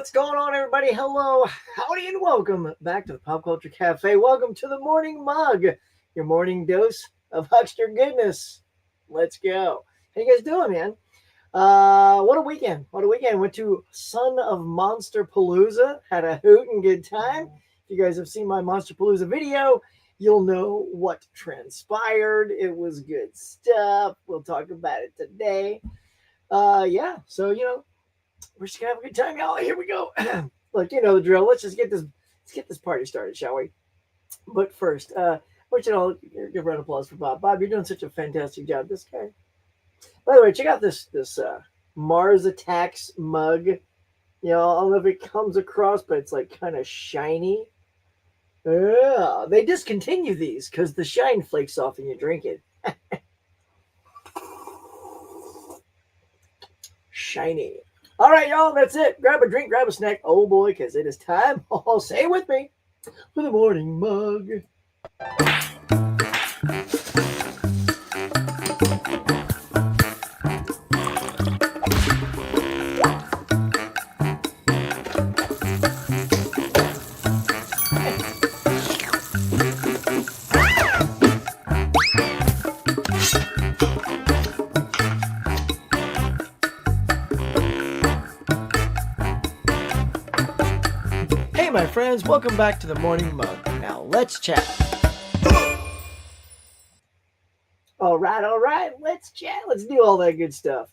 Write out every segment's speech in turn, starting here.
What's going on, everybody? Hello, howdy, and welcome back to the Pop Culture Cafe. Welcome to the Morning Mug, your morning dose of huckster goodness. Let's go. How you guys doing, man? What a weekend. What a weekend. Went to Son of Monster Palooza. Had a hoot and good time. If you guys have seen my Monster Palooza video, you'll know what transpired. It was good stuff. We'll talk about it today. Yeah, so, we're just gonna have a good time, y'all. Here we go. Look, you know the drill. Let's get this party started, shall we? But first, I want you to all give a round of applause for Bob. Bob, you're doing such a fantastic job. This guy. By the way, check out this Mars Attacks mug. I don't know if it comes across, but it's like kind of shiny. Yeah, they discontinue these because the shine flakes off when you drink it. Shiny. All right, y'all, that's it. Grab a drink, grab a snack. Oh boy, because it is time. Oh, say it with me for the morning mug. My friends, welcome back to the Morning Mug. Now let's chat. All right, let's chat. Let's do all that good stuff.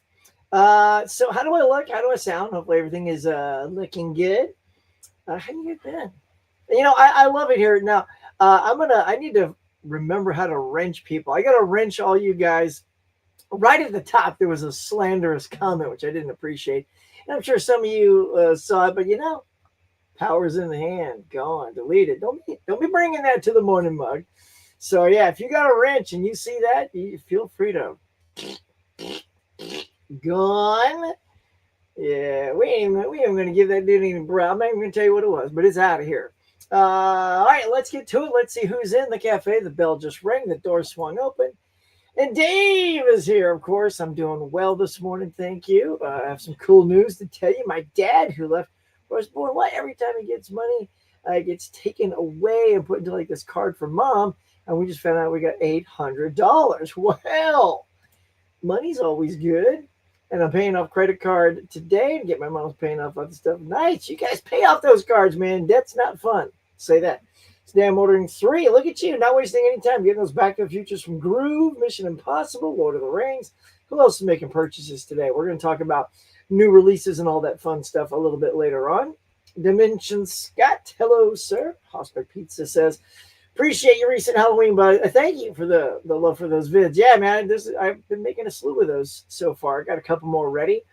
So how do I look? How do I sound? Hopefully everything is looking good. How you been? I love it here. Now I need to remember how to wrench people. I gotta wrench all you guys. Right at the top there was a slanderous comment which I didn't appreciate, and I'm sure some of you saw it, but power's in the hand. Gone. Deleted. Don't be bringing that to the morning mug. So yeah, if you got a wrench and you see that, you feel free to gone. Yeah, we ain't gonna give that dude any breath. I'm not even gonna tell you what it was, but it's out of here. All right, let's get to it. Let's see who's in the cafe. The bell just rang. The door swung open. And Dave is here, of course. I'm doing well this morning. Thank you. I have some cool news to tell you. My dad, who left was born, every time he gets money, it gets taken away and put into like this card for mom, and we just found out we got $800. Well, money's always good, and I'm paying off credit card today to get my mom's paying off other stuff. Nice, you guys pay off those cards, man. Debt's not fun. Say that. Today I'm ordering 3. Look at you, not wasting any time. Getting those Back to the Futures from Groove, Mission Impossible, Lord of the Rings. Who else is making purchases today? We're going to talk about new releases and all that fun stuff a little bit later on. Dimension Scott, hello, sir. Hospital Pizza says, appreciate your recent Halloween, but thank you for the love for those vids. Yeah, man, I've been making a slew of those so far. I got a couple more ready.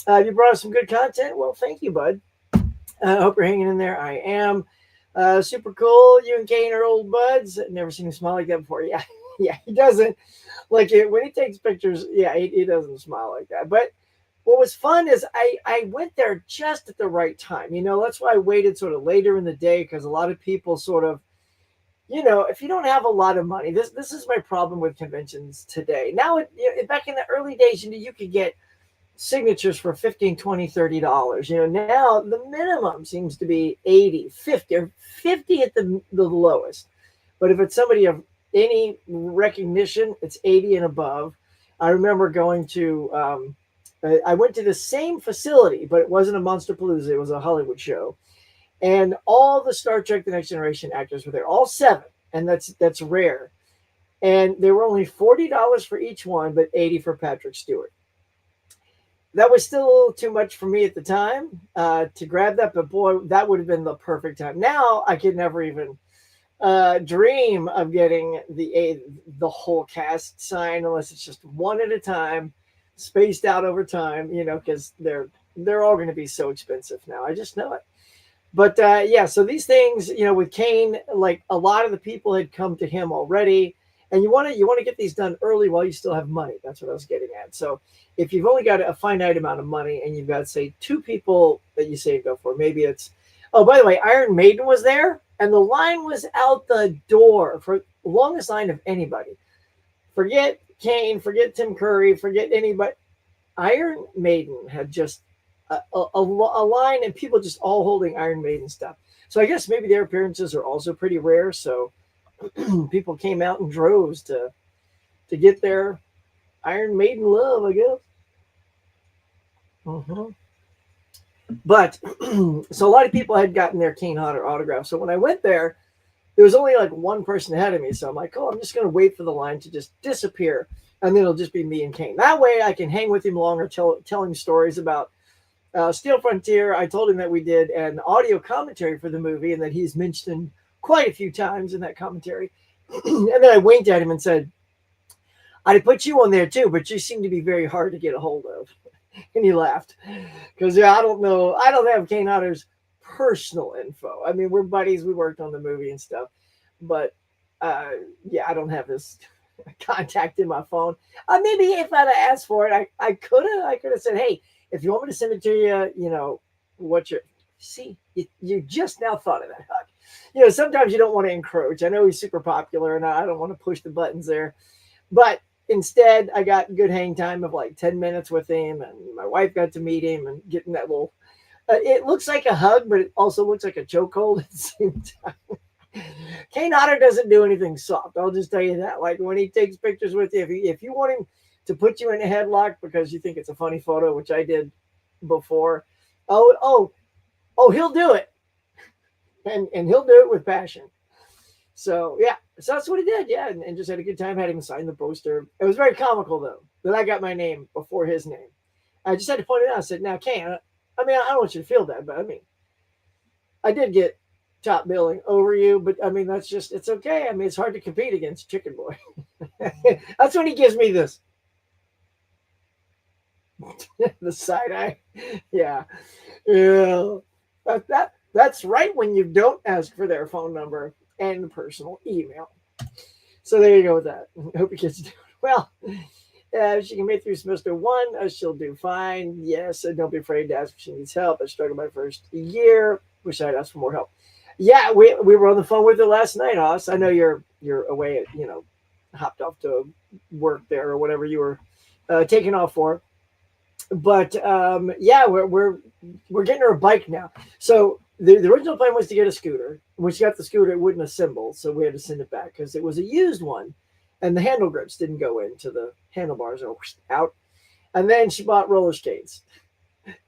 You brought us some good content. Well, thank you, bud. I hope you're hanging in there. I am. Super cool. You and Kane are old buds. Never seen him smile like that before. Yeah, he doesn't. Like it when he takes pictures. Yeah, he doesn't smile like that. But what was fun is I went there just at the right time. That's why I waited sort of later in the day, because a lot of people sort of, if you don't have a lot of money, this is my problem with conventions today. Now, back in the early days, you could get signatures for $15, $20, $30. Now the minimum seems to be 80, 50, or 50 at the lowest. But if it's somebody of any recognition, it's 80 and above. I remember going to I went to the same facility, but it wasn't a Monster Palooza. It was a Hollywood show. And all the Star Trek The Next Generation actors were there, all 7. And that's rare. And they were only $40 for each one, but $80 for Patrick Stewart. That was still a little too much for me at the time to grab that. But boy, that would have been the perfect time. Now I could never even dream of getting the whole cast signed unless it's just one at a time, spaced out over time, because they're all going to be so expensive now. I just know it. But yeah, so these things, with Kane, like a lot of the people had come to him already, and you want to get these done early while you still have money. That's what I was getting at. So if you've only got a finite amount of money and you've got, say, 2 people that you saved up for, maybe it's, oh, by the way, Iron Maiden was there, and the line was out the door for the longest line of anybody. Forget Kane, forget Tim Curry, forget anybody. Iron Maiden had just a line and people just all holding Iron Maiden stuff. So I guess maybe their appearances are also pretty rare. So people came out in droves to get their Iron Maiden love, I guess. Hmm. But so a lot of people had gotten their Kane Hodder autograph. So when I went there was only like one person ahead of me. So I'm like, oh, I'm just going to wait for the line to just disappear. And then it'll just be me and Kane. That way I can hang with him longer, tell him stories about Steel Frontier. I told him that we did an audio commentary for the movie and that he's mentioned quite a few times in that commentary. And then I winked at him and said, I'd put you on there too, but you seem to be very hard to get a hold of. And he laughed because I don't know. I don't have Kane Hodder's personal info. I mean, we're buddies. We worked on the movie and stuff, but yeah, I don't have his contact in my phone. Maybe if I'd have asked for it, I could have said, hey, if you want me to send it to you, what you're see, you just now thought of that, Huck. Sometimes you don't want to encroach. I know he's super popular, and I don't want to push the buttons there, but instead, I got good hang time of like 10 minutes with him, and my wife got to meet him and getting that little. It looks like a hug, but it also looks like a chokehold at the same time. Kane Hodder doesn't do anything soft. I'll just tell you that. Like when he takes pictures with you, if you want him to put you in a headlock because you think it's a funny photo, which I did before, he'll do it, and he'll do it with passion. So yeah, so that's what he did. Yeah, and just had a good time. Had him sign the poster. It was very comical though that I got my name before his name. I just had to point it out. I said, "Now, Kane, I mean, I don't want you to feel that, but I mean, I did get top billing over you, but I mean, it's okay. I mean, it's hard to compete against Chicken Boy." That's when he gives me this the side eye. Yeah, yeah. That's right when you don't ask for their phone number and personal email. So there you go with that. Hope your kids do well. She can make through semester one. She'll do fine. Yes, and don't be afraid to ask if she needs help. I struggled my first year. Wish I'd asked for more help. Yeah, we were on the phone with her last night, Hoss. I know you're away. Hopped off to work there or whatever you were taking off for. But yeah, we're getting her a bike now. So the original plan was to get a scooter. When she got the scooter, it wouldn't assemble, so we had to send it back because it was a used one, and the handle grips didn't go into the handlebars or out. And then she bought roller skates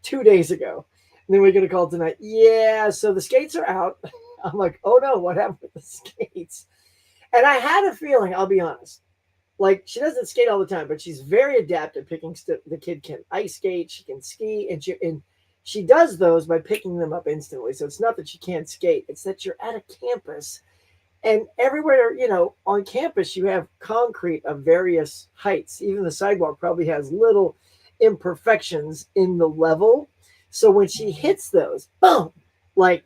2 days ago. And then we're gonna call tonight. Yeah, so the skates are out. I'm like, oh no, what happened with the skates? And I had a feeling, I'll be honest. Like she doesn't skate all the time, but she's very adept at picking. The kid can ice skate, she can ski, and she does those by picking them up instantly. So it's not that she can't skate; it's that you're at a campus, and everywhere on campus you have concrete of various heights. Even the sidewalk probably has little imperfections in the level. So when she hits those, boom, like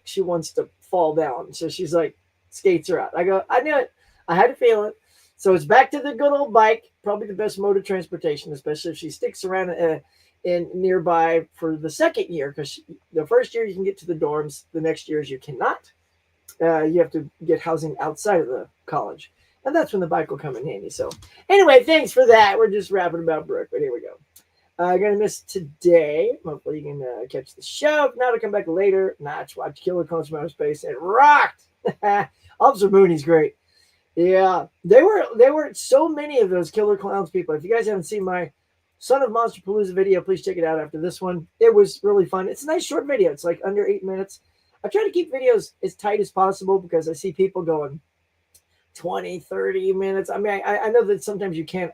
she wants to fall down. So she's like, skates are out. I go, I knew it. I had to feel it. So it's back to the good old bike, probably the best mode of transportation, especially if she sticks around in nearby for the second year, because the first year you can get to the dorms, the next years you cannot. You have to get housing outside of the college, and that's when the bike will come in handy. So anyway, thanks for that. We're just rapping about Brooke, but here we go. Gonna miss today. Hopefully you can catch the show. If not, I'll come back later. Watch Killer Clowns from Outer Space. It rocked. Officer Mooney's great. Yeah, there were so many of those Killer Clowns people. If you guys haven't seen my Son of Monster Palooza video, please check it out after this one. It was really fun. It's a nice short video. It's like under 8 minutes. I try to keep videos as tight as possible because I see people going 20, 30 minutes. I mean, I know that sometimes you can't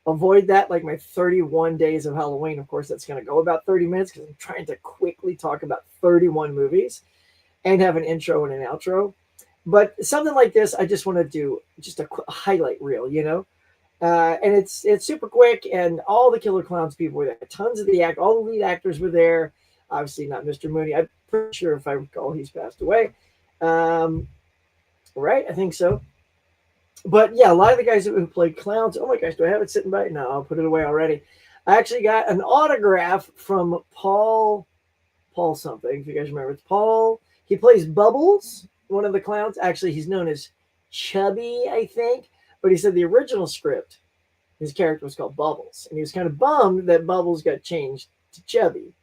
avoid that. Like my 31 days of Halloween, of course, that's going to go about 30 minutes because I'm trying to quickly talk about 31 movies and have an intro and an outro. But something like this, I just want to do just a highlight reel, and it's super quick. And all the Killer Clowns people were there. Tons of all the lead actors were there. Obviously not Mr. Mooney. I'm pretty sure, if I recall, he's passed away. Right? I think so. But yeah, a lot of the guys who played clowns. Oh my gosh, do I have it sitting by? No, I'll put it away already. I actually got an autograph from Paul something. If you guys remember, it's Paul. He plays Bubbles, one of the clowns. Actually, he's known as Chubby, I think. But he said the original script, his character was called Bubbles. And he was kind of bummed that Bubbles got changed to Chubby.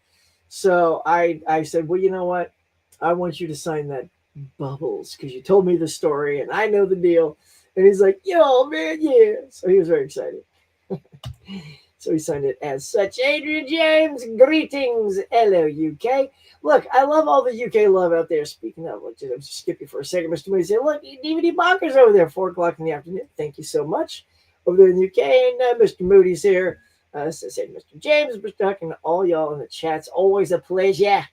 So I said, well, you know what? I want you to sign that Bubbles because you told me the story and I know the deal. And he's like, yo, man, yeah. So he was very excited. So he signed it as such. Adrian James, greetings. Hello, UK. Look, I love all the UK love out there. Speaking of, let's just skip you for a second. Mr. Moody said, look, DVD Bonkers over there, 4 o'clock in the afternoon. Thank you so much. Over there in the UK. And Mr. Moody's here. Said Mr. James, Mr. Huck, and all y'all in the chats. Always a pleasure.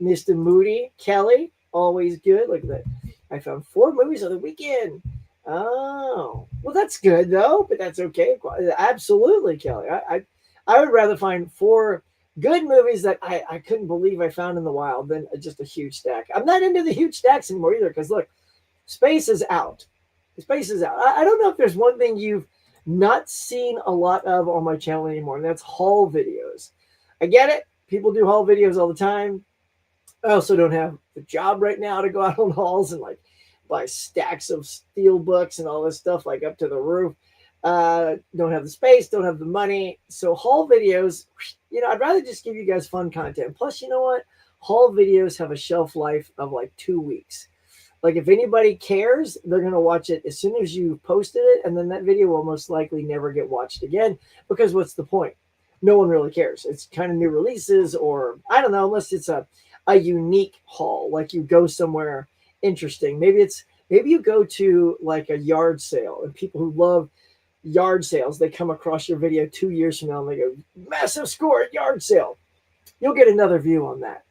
Mr. Moody, Kelly, always good. Look at that. I found 4 movies on the weekend. Oh, well, that's good though, but that's okay. Absolutely, Kelly. I would rather find 4 good movies that I couldn't believe I found in the wild than just a huge stack. I'm not into the huge stacks anymore either because look, space is out. Space is out. I don't know if there's one thing you've not seen a lot of on my channel anymore, and that's haul videos. I get it. People do haul videos all the time. I also don't have the job right now to go out on hauls and like buy stacks of steel books and all this stuff like up to the roof. Don't have the space, don't have the money. So haul videos, I'd rather just give you guys fun content. Plus, you know what? Haul videos have a shelf life of like 2 weeks. Like if anybody cares, they're going to watch it as soon as you posted it. And then that video will most likely never get watched again because what's the point? No one really cares. It's kind of new releases or I don't know, unless it's a unique haul, like you go somewhere interesting. Maybe you go to like a yard sale and people who love yard sales, they come across your video 2 years from now and they go, massive score at yard sale. You'll get another view on that.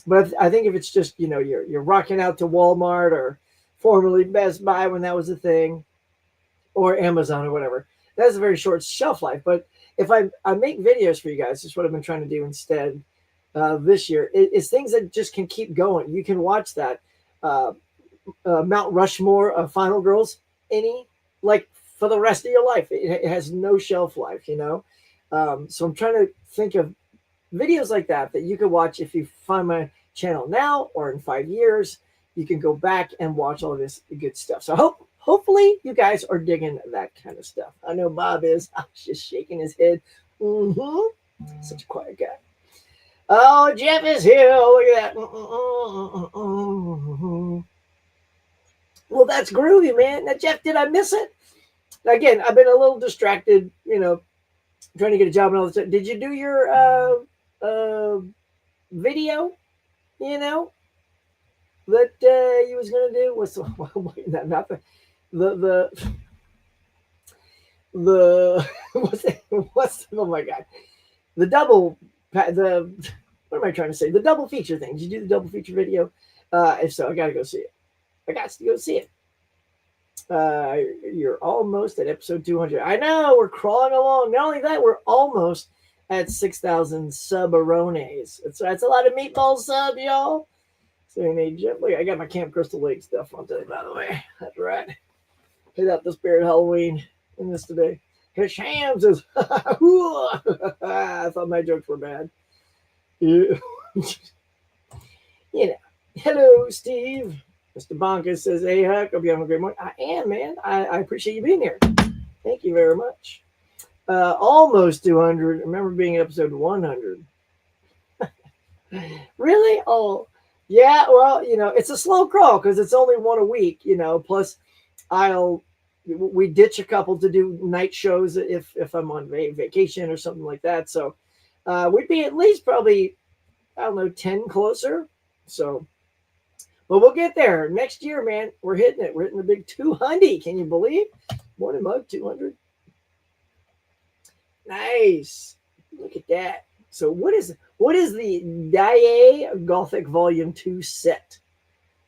But I think if it's just, you're rocking out to Walmart or formerly Best Buy when that was a thing or Amazon or whatever, that's a very short shelf life. But if I make videos for you guys, that's what I've been trying to do instead this year, is things that just can keep going. You can watch that Mount Rushmore of Final Girls for the rest of your life. It has no shelf life, So I'm trying to think of videos like that you could watch if you find my channel now or in 5 years. You can go back and watch all this good stuff. So hopefully you guys are digging that kind of stuff. I know Bob is. I was just shaking his head. Such a quiet guy. Oh, Jeff is here. Look at that. Well, that's groovy, man. Now, Jeff, did I miss it? Again, I've been a little distracted, trying to get a job and all this stuff. Did you do your video, that you was going to do? What's not what's oh my God. The double, what am I trying to say? The double feature thing. Did you do the double feature video? If so, I got to go see it. I got to go see it. You're almost at episode 200. I know, we're crawling along. Not only that, we're almost at 6,000 sub-arones. That's a lot of meatball sub, y'all. So I got my Camp Crystal Lake stuff on today, by the way. That's right. Hit out the Spirit Halloween in this today. His shams is I thought my jokes were bad. Yeah. Hello, Steve. Mr. Bonka says, hey, Huck, hope you having a great morning. I am, man. I appreciate you being here. Thank you very much. Almost 200. I remember being in episode 100. Really? Oh, yeah. Well, it's a slow crawl because it's only one a week, plus we ditch a couple to do night shows if I'm on vacation or something like that. So we'd be at least probably, 10 closer. So, but we'll get there next year, man. We're hitting it. We're hitting the big 200. Can you believe? More than mug 200. Nice. Look at that. So what is the Diane Gothic Volume 2 set?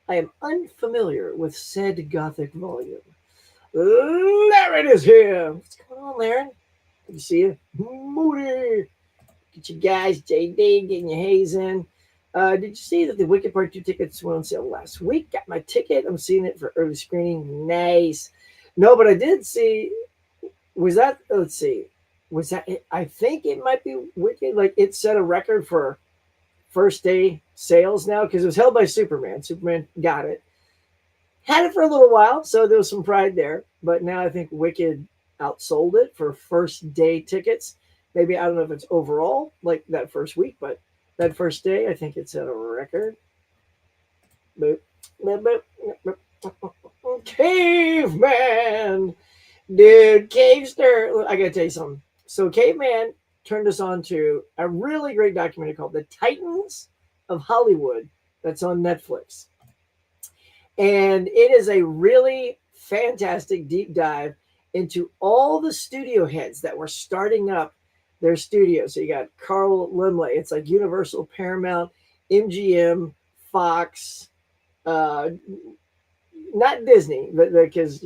I am unfamiliar with said Gothic volume. Laren is here. What's going on, Laren? Good to see you. Moody. Get you guys, JD, getting your haze in. Did you see that the Wicked Part 2 tickets went on sale last week? Got my ticket. I'm seeing it for early screening. Nice. No, but I did see. Let's see. Was that it? I think it might be Wicked. Like it set a record for first day sales now because it was held by Superman. Superman got it. Had it for a little while, so there was some pride there. But now I think Wicked outsold it for first day tickets. Maybe I don't know if it's overall like that first week, but That first day, I think it set a record. Boop, boop, boop, boop, boop. Caveman, dude, Cavester. I gotta tell you something. So, Caveman turned us on to a really great documentary called "The Titans of Hollywood" that's on Netflix, and it is a really fantastic deep dive into all the studio heads that were starting up their studios. So you got Carl Limley. It's like Universal, Paramount, MGM, Fox, uh, not Disney, but because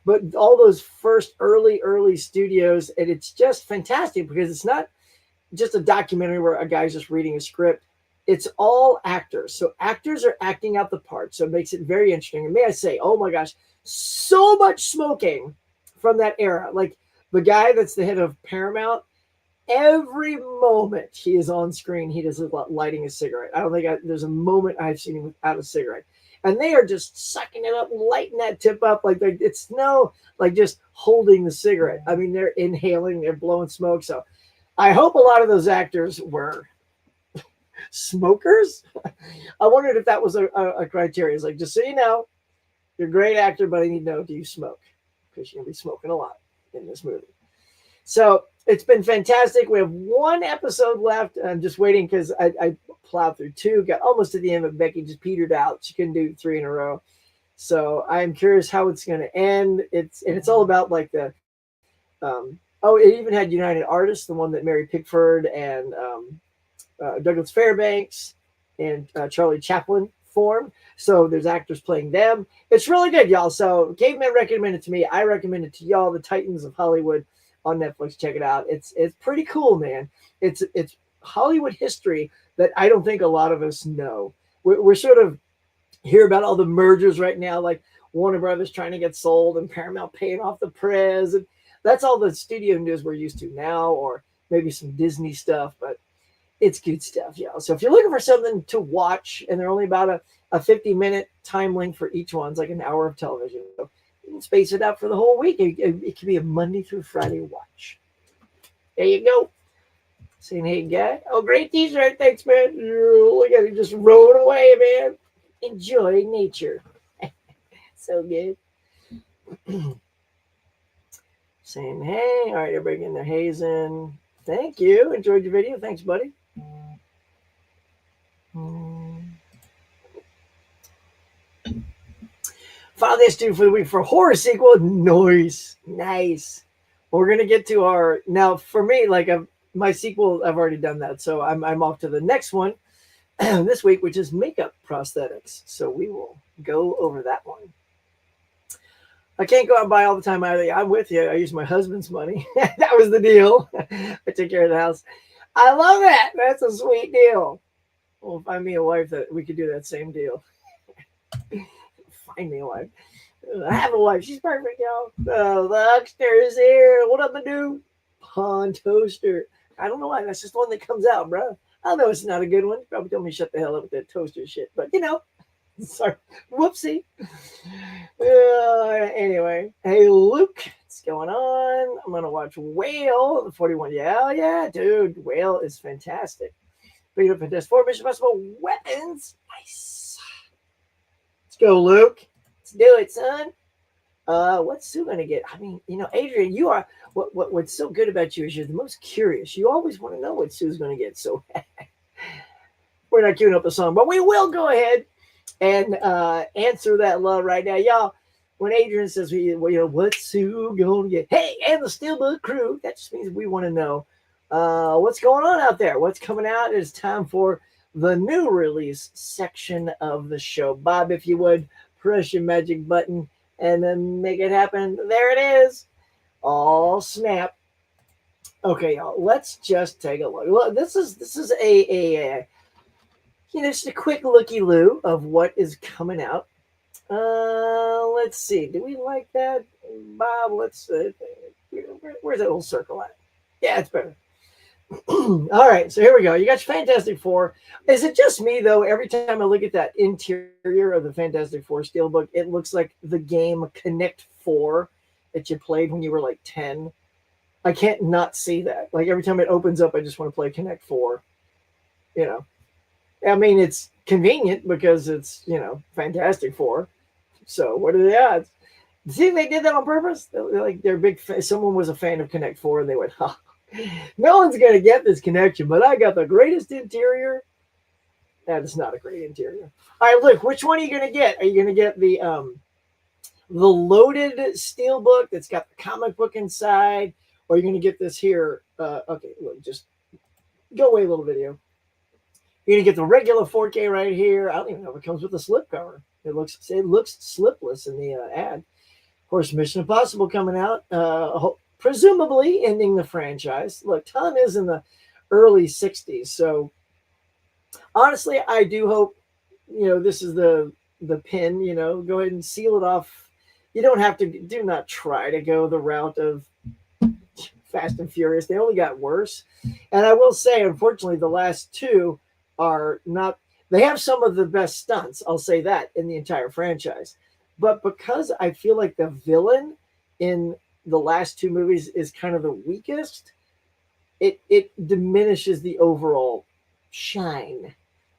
but all those first early studios, and it's just fantastic because it's not just a documentary where a guy's just reading a script. It's all actors. So actors are acting out the part. So it makes it very interesting. And may I say, oh my gosh, so much smoking from that era. Like the guy that's the head of Paramount, every moment he is on screen, he does lighting a cigarette. I don't think there's a moment I've seen him without a cigarette. And they are just sucking it up, lighting that tip up like it's no like just holding the cigarette. I mean, they're inhaling, they're blowing smoke. So I hope a lot of those actors were smokers. I wondered if that was a criteria. It's like, just so you know, you're a great actor, but I need to know, do you smoke? Because you're going to be smoking a lot in this movie. So it's been fantastic. We have one episode left. I'm just waiting because I plowed through two, got almost to the end, but Becky just petered out. She couldn't do 3 in a row. So I'm curious how it's going to end. It's all about like the it even had United Artists, the one that Mary Pickford and Douglas Fairbanks and Charlie Chaplin formed. So there's actors playing them. It's really good, y'all. So Caveman recommended it to me. I recommend it to y'all. The Titans of Hollywood on Netflix. Check it out. It's pretty cool, man. It's Hollywood history that I don't think a lot of us know. We're sort of hear about all the mergers right now, like Warner Brothers trying to get sold and Paramount paying off the prez. And that's all the studio news we're used to now, or maybe some Disney stuff, but it's good stuff, y'all. So if you're looking for something to watch, and they're only about a 50-minute time link for each one, it's like an hour of television. So you can space it out for the whole week. It can be a Monday through Friday watch. There you go. Saying, hey, guy. Oh, great t-shirt. Thanks, man. Look at it just rolling away, man. Enjoy nature. So good. Saying, hey. All right, everybody getting their haze in. Thank you. Enjoyed your video. Thanks, buddy. Final this dude for the week for horror sequel. Nice. We're gonna get to our now. For me, like my sequel, I've already done that, so I'm off to the next one this week, which is makeup prosthetics. So we will go over that one. I can't go out and buy all the time either. I'm with you. I use my husband's money. That was the deal. I take care of the house. I love that. That's a sweet deal. Well, find me a wife that we could do that same deal. Find me a wife. I have a wife. She's perfect, y'all. Oh, the Huckster is here. What up, dude? Pawn toaster. I don't know why. That's just the one that comes out, bro. I know it's not a good one. You probably told me to shut the hell up with that toaster shit. But, sorry. Whoopsie. Anyway. Hey, Luke. What's going on? I'm going to watch Whale, the 41. Yeah, dude. Whale is fantastic. Big up Fantastic Four, Mission Impossible Weapons. Nice. Let's go, Luke. Let's do it, son. What's Sue gonna get? I mean, Adrian, you are what's so good about you is you're the most curious. You always want to know what Sue's gonna get. So we're not queuing up a song, but we will go ahead and answer that love right now, y'all. When Adrian says, what's Sue gonna get? Hey, and the Steelbook crew. That just means we want to know what's going on out there. What's coming out? It's time for the new release section of the show. Bob, if you would, press your magic button and then make it happen. There it is. All snap. Okay, y'all. Let's just take a look. Well, this is a just a quick looky-loo of what is coming out. Let's see. Do we like that, Bob? Let's. Where's that little circle at? Yeah, it's better. All right, so here we go. You got your Fantastic Four. Is it just me, though? Every time I look at that interior of the Fantastic Four Steelbook, it looks like the game Connect 4 that you played when you were like 10. I can't not see that. Like every time it opens up, I just want to play Connect 4. You know, I mean, it's convenient because it's, Fantastic Four. So what are the odds? See, they did that on purpose. Like they're big. Someone was a fan of Connect Four, and they went, "Ha, no one's gonna get this connection, but I got the greatest interior." That is not a great interior. All right, look, which one are you gonna get? Are you gonna get the loaded steelbook that's got the comic book inside, or are you gonna get this here? Okay, look, just go away, little video. You're gonna get the regular 4K right here. I don't even know if it comes with a slipcover. It looks slipless in the ad. Of course, Mission Impossible coming out, presumably ending the franchise. Look, Tom is in the early 60s, so honestly, I do hope this is the pin. Go ahead and seal it off. You don't have to. Do not try to go the route of Fast and Furious. They only got worse. And I will say, unfortunately, the last two are not. They have some of the best stunts. I'll say that in the entire franchise. But because I feel like the villain in the last two movies is kind of the weakest, it diminishes the overall shine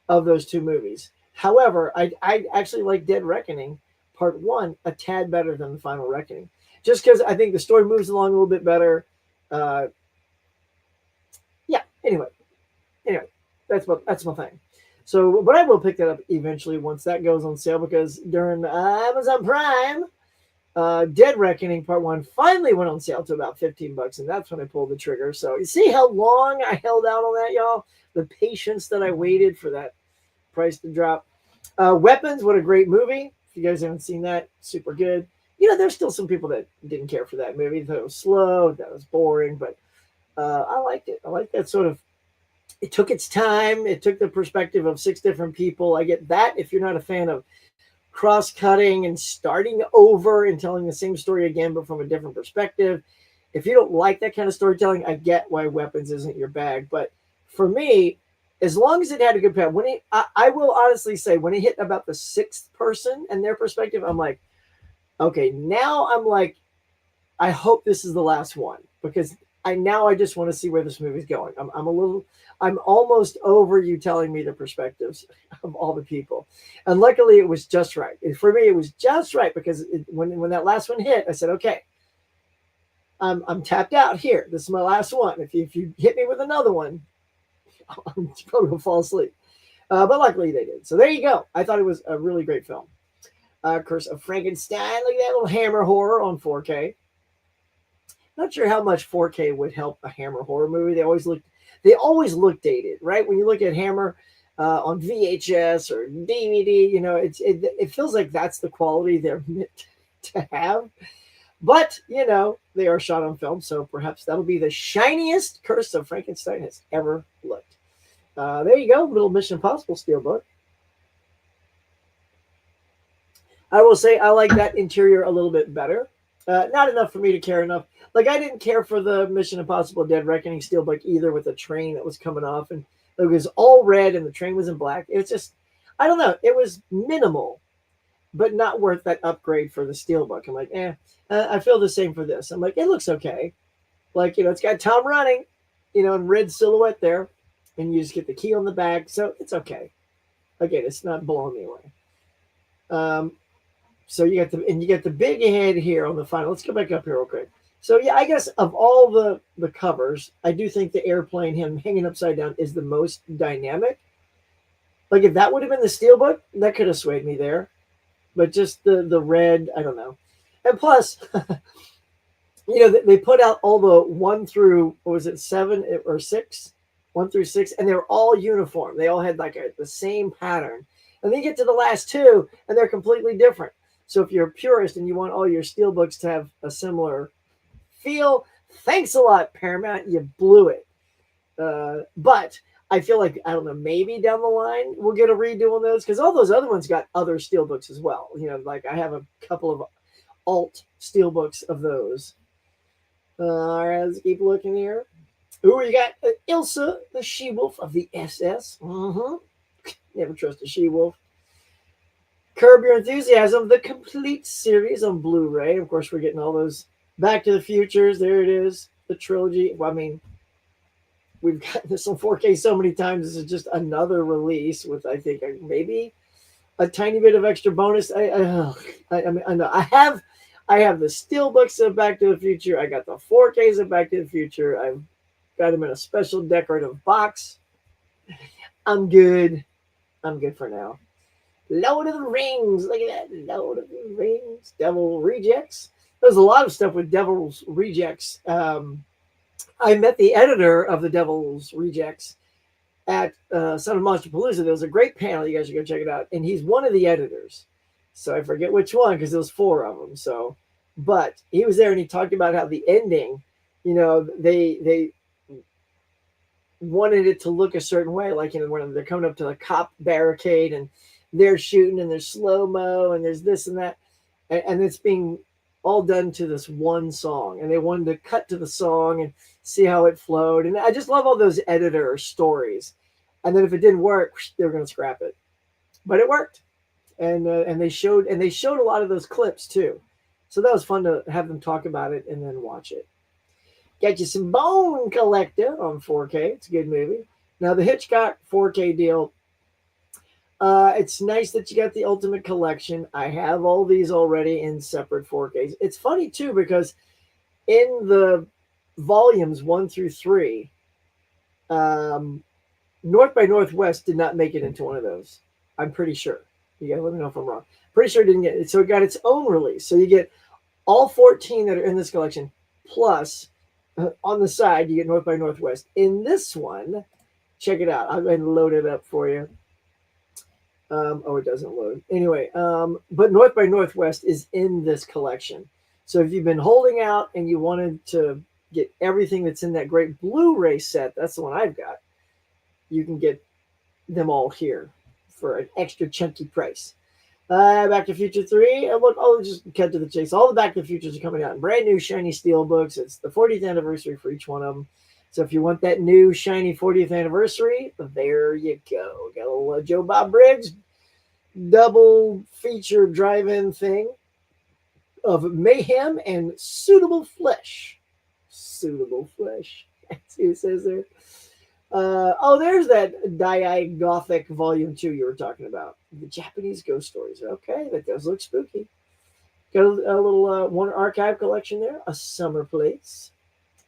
of those two movies. However, I actually like Dead Reckoning Part One a tad better than the Final Reckoning, just because I think the story moves along a little bit better. Uh, yeah. Anyway, that's my thing. So, but I will pick that up eventually once that goes on sale because during Amazon Prime, Dead Reckoning Part One finally went on sale to about $15, and that's when I pulled the trigger. So you see how long I held out on that, y'all? The patience that I waited for that price to drop. Weapons, what a great movie! If you guys haven't seen that, super good. There's still some people that didn't care for that movie. That it was slow, that was boring, but I liked it. I like that sort of. It took its time. It took the perspective of 6 different people. I get that. If you're not a fan of cross-cutting and starting over and telling the same story again, but from a different perspective, if you don't like that kind of storytelling, I get why Weapons isn't your bag. But for me, as long as it had a good path, I will honestly say, when it hit about the 6th person and their perspective, I'm like, okay, now I'm like, I hope this is the last one because I just want to see where this movie's going. I'm almost over you telling me the perspectives of all the people, and luckily it was just right. For me, it was just right because when that last one hit, I said, okay, I'm tapped out here. This is my last one. If you hit me with another one, I'm probably gonna fall asleep. But luckily they did. So there you go. I thought it was a really great film. Curse of Frankenstein. Look at that little Hammer horror on 4K. Not sure how much 4K would help a Hammer horror movie. They always look dated, right? When you look at Hammer on VHS or DVD, it feels like that's the quality they're meant to have. But they are shot on film, so perhaps that'll be the shiniest Curse of Frankenstein has ever looked. There you go, little Mission Impossible steelbook. I will say I like that interior a little bit better. Not enough for me to care enough. Like I didn't care for the Mission Impossible Dead Reckoning steelbook either, with the train that was coming off and it was all red and the train was in black. It was just, I don't know. It was minimal, but not worth that upgrade for the steelbook. I'm like, I feel the same for this. I'm like, it looks okay. Like, it's got Tom running, in red silhouette there, and you just get the key on the back. So it's okay. Again, it's not blowing me away. So you get the big head here on the final. Let's go back up here real quick. So yeah, I guess of all the covers, I do think the airplane, him hanging upside down, is the most dynamic. Like if that would have been the steelbook, that could have swayed me there. But just the red, I don't know. And plus, they put out all the 1 through, what was it, 7 or 6? 1 through 6, and they were all uniform. They all had like the same pattern. And then you get to the last 2, and they're completely different. So if you're a purist and you want all your steelbooks to have a similar feel, thanks a lot, Paramount. You blew it. But I feel like, I don't know, maybe down the line we'll get a redo on those because all those other ones got other steelbooks as well. Like I have a couple of alt steelbooks of those. All right, let's keep looking here. Ooh, you got Ilsa, the she-wolf of the SS. Never trust a she-wolf. Curb Your Enthusiasm, the complete series on Blu-ray. Of course, we're getting all those Back to the Futures. There it is, the trilogy. Well, I mean, we've gotten this on 4K so many times. This is just another release with, I think, maybe a tiny bit of extra bonus. I mean, I know I have the steelbooks of Back to the Future. I got the 4Ks of Back to the Future. I've got them in a special decorative box. I'm good. I'm good for now. Lord of the Rings. Look at that. Lord of the Rings. Devil Rejects. There's a lot of stuff with Devil's Rejects. I met the editor of the Devil's Rejects at Son of Monsterpalooza. There was a great panel. You guys should go check it out. And he's one of the editors. So I forget which one because there was 4 of them. So, but he was there and he talked about how the ending, they wanted it to look a certain way. Like, when they're coming up to the cop barricade and they're shooting and there's slow-mo and there's this and that. And it's being all done to this one song. And they wanted to cut to the song and see how it flowed. And I just love all those editor stories. And then if it didn't work, they were going to scrap it. But it worked. And they showed a lot of those clips too. So that was fun to have them talk about it and then watch it. Got you some Bone Collector on 4K. It's a good movie. Now the Hitchcock 4K deal. It's nice that you got the Ultimate Collection. I have all these already in separate 4Ks. It's funny too because in the volumes 1 through 3, North by Northwest did not make it into one of those. I'm pretty sure. You gotta let me know if I'm wrong. Pretty sure it didn't get it. So it got its own release. So you get all 14 that are in this collection, plus on the side you get North by Northwest. In this one, check it out. I'm going to load it up for you. It doesn't load. Anyway, but North by Northwest is in this collection. So if you've been holding out and you wanted to get everything that's in that great Blu-ray set, that's the one I've got. You can get them all here for an extra chunky price. Back to the Future 3. Just cut to the chase. All the Back to the Futures are coming out in brand new shiny steel books. It's the 40th anniversary for each one of them. So if you want that new shiny 40th anniversary, there you go. Got a little Joe Bob Briggs double feature drive-in thing of Mayhem and Suitable Flesh. Suitable Flesh. That's who it says there. There's that Diane Gothic Volume 2 you were talking about. The Japanese ghost stories. Okay, that does look spooky. Got a little Warner Archive collection there. A Summer Place.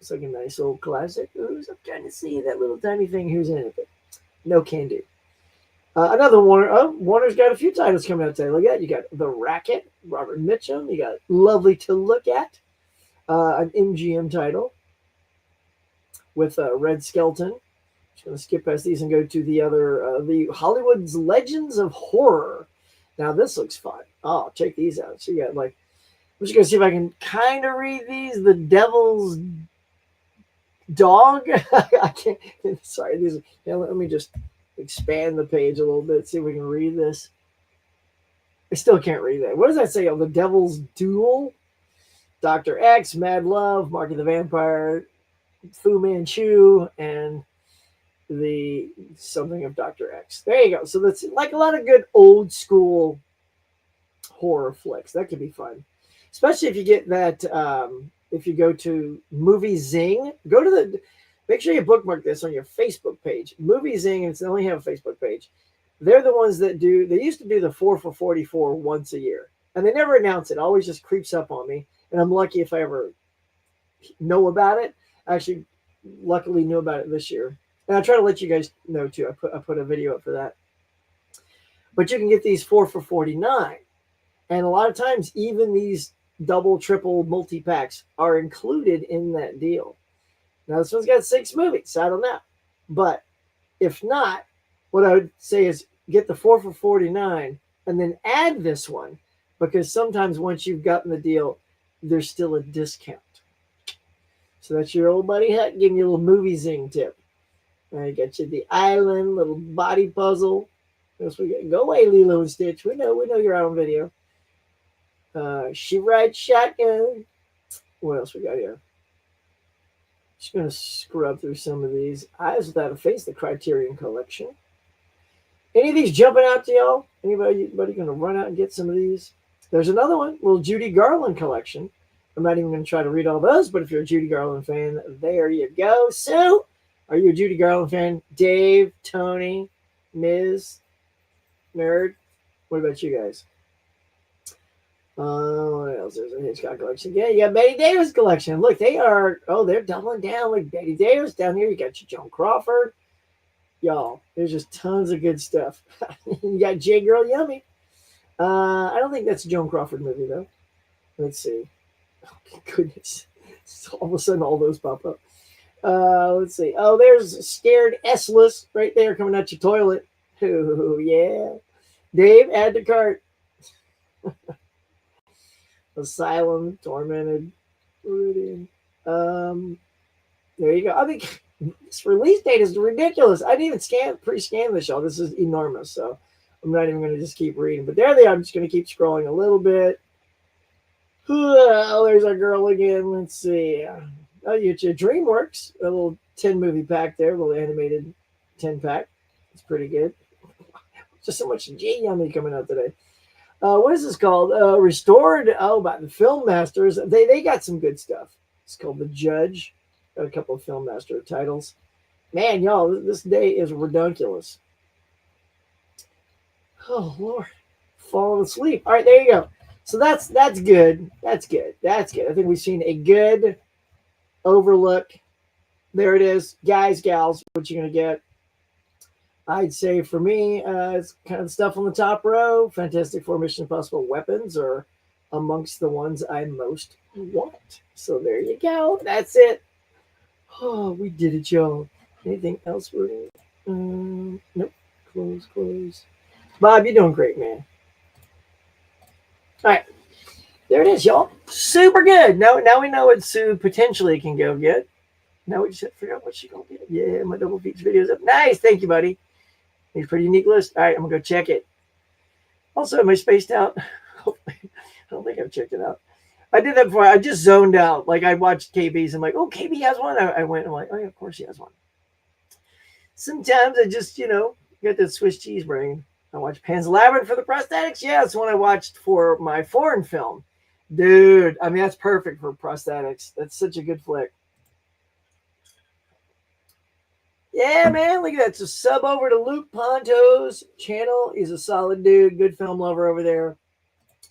It's like a nice old classic. I'm trying to see that little tiny thing. Who's in it? But no can do. Another Warner. Warner's got a few titles coming out today. Look at that. You got The Racket, Robert Mitchum. You got Lovely to Look At, an MGM title with Red Skelton. Just going to skip past these and go to the other, the Hollywood's Legends of Horror. Now this looks fun. Oh, check these out. So you got I'm just going to see if I can kind of read these. The Devil's Dog. I can't. Sorry. Let me just expand the page a little bit. See if we can read this. I still can't read that. What does that say? Oh, The Devil's Duel. Dr. X, Mad Love, Mark of the Vampire, Fu Manchu, and the something of Dr. X. There you go. So that's like a lot of good old school horror flicks. That could be fun. Especially if you get that, if you go to Movie Zing, make sure you bookmark this on your Facebook page. Movie Zing, and they only have a Facebook page. They're the ones that they used to do the 4 for 44 once a year. And they never announce it. It always just creeps up on me. And I'm lucky if I ever know about it. I actually luckily knew about it this year. And I try to let you guys know too. I put a video up for that. But you can get these 4 for $49. And a lot of times, even these double, triple, multi-packs are included in that deal. Now, this one's got 6 movies. I don't know. But if not, what I would say is get the 4 for $49 and then add this one. Because sometimes once you've gotten the deal, there's still a discount. So that's your old buddy Hut giving you a little Movie Zing tip. I got you The Island, little body puzzle. What else we got? Go away, Lilo and Stitch. We know you're out on video. She Rides Shotgun. What else we got here? Just gonna scrub through some of these. Eyes Without a Face, the Criterion Collection. Any of these jumping out to y'all? Anybody gonna run out and get some of these? There's another one, little Judy Garland collection. I'm not even gonna try to read all those, but if you're a Judy Garland fan, there you go. So Are you a Judy Garland fan? Dave, Tony, Ms. Nerd. What about you guys? What else? There's a Hitchcock collection. Yeah, you got Betty Davis collection. Look, they're doubling down. Like Betty Davis down here. You got your Joan Crawford. Y'all, there's just tons of good stuff. You got J Girl Yummy. I don't think that's a Joan Crawford movie though. Let's see. Oh, goodness. So all of a sudden, all those pop up. Let's see. Oh, there's Scared S-less right there coming out your toilet. Oh, yeah. Dave, add to cart. Asylum, Tormented, Rudian. There you go. I think this release date is ridiculous. I didn't even pre-scan this, y'all. This is enormous, so I'm not even going to just keep reading. But there they are. I'm just going to keep scrolling a little bit. Oh, there's our girl again. Let's see. Oh, you get your DreamWorks, a little 10 movie pack there, a little animated 10 pack. It's pretty good. Just so much J Yummy coming out today. What is this called? Restored. Oh, by the Film Masters. They got some good stuff. It's called The Judge. Got a couple of Film Master titles. Man, y'all, this day is redunculous. Oh Lord, falling asleep. All right, there you go. So that's good. That's good. That's good. I think we've seen a good overlook. There it is, guys, gals. What you're gonna get? I'd say for me, it's kind of the stuff on the top row. Fantastic Four, Mission Impossible weapons are amongst the ones I most want. So there you go. That's it. Oh, we did it, y'all. Anything else, Rudy? Nope. Close. Bob, you're doing great, man. All right. There it is, y'all. Super good. Now we know what Sue potentially can go get. Now we just have to figure out what she's going to get. Yeah, my double feature video's up. Nice. Thank you, buddy. It's a pretty unique list. All right, I'm going to go check it. Also, am I spaced out? I don't think I've checked it out. I did that before. I just zoned out. Like, I watched KB's. I'm like, oh, KB has one. I went, I'm like, oh, yeah, of course he has one. Sometimes I just, get that Swiss cheese brain. I watched Pan's Labyrinth for the prosthetics. Yeah, it's one I watched for my foreign film. Dude, I mean, that's perfect for prosthetics. That's such a good flick. Yeah, man, look at that. So sub over to Luke Ponto's channel. He's a solid dude, good film lover over there.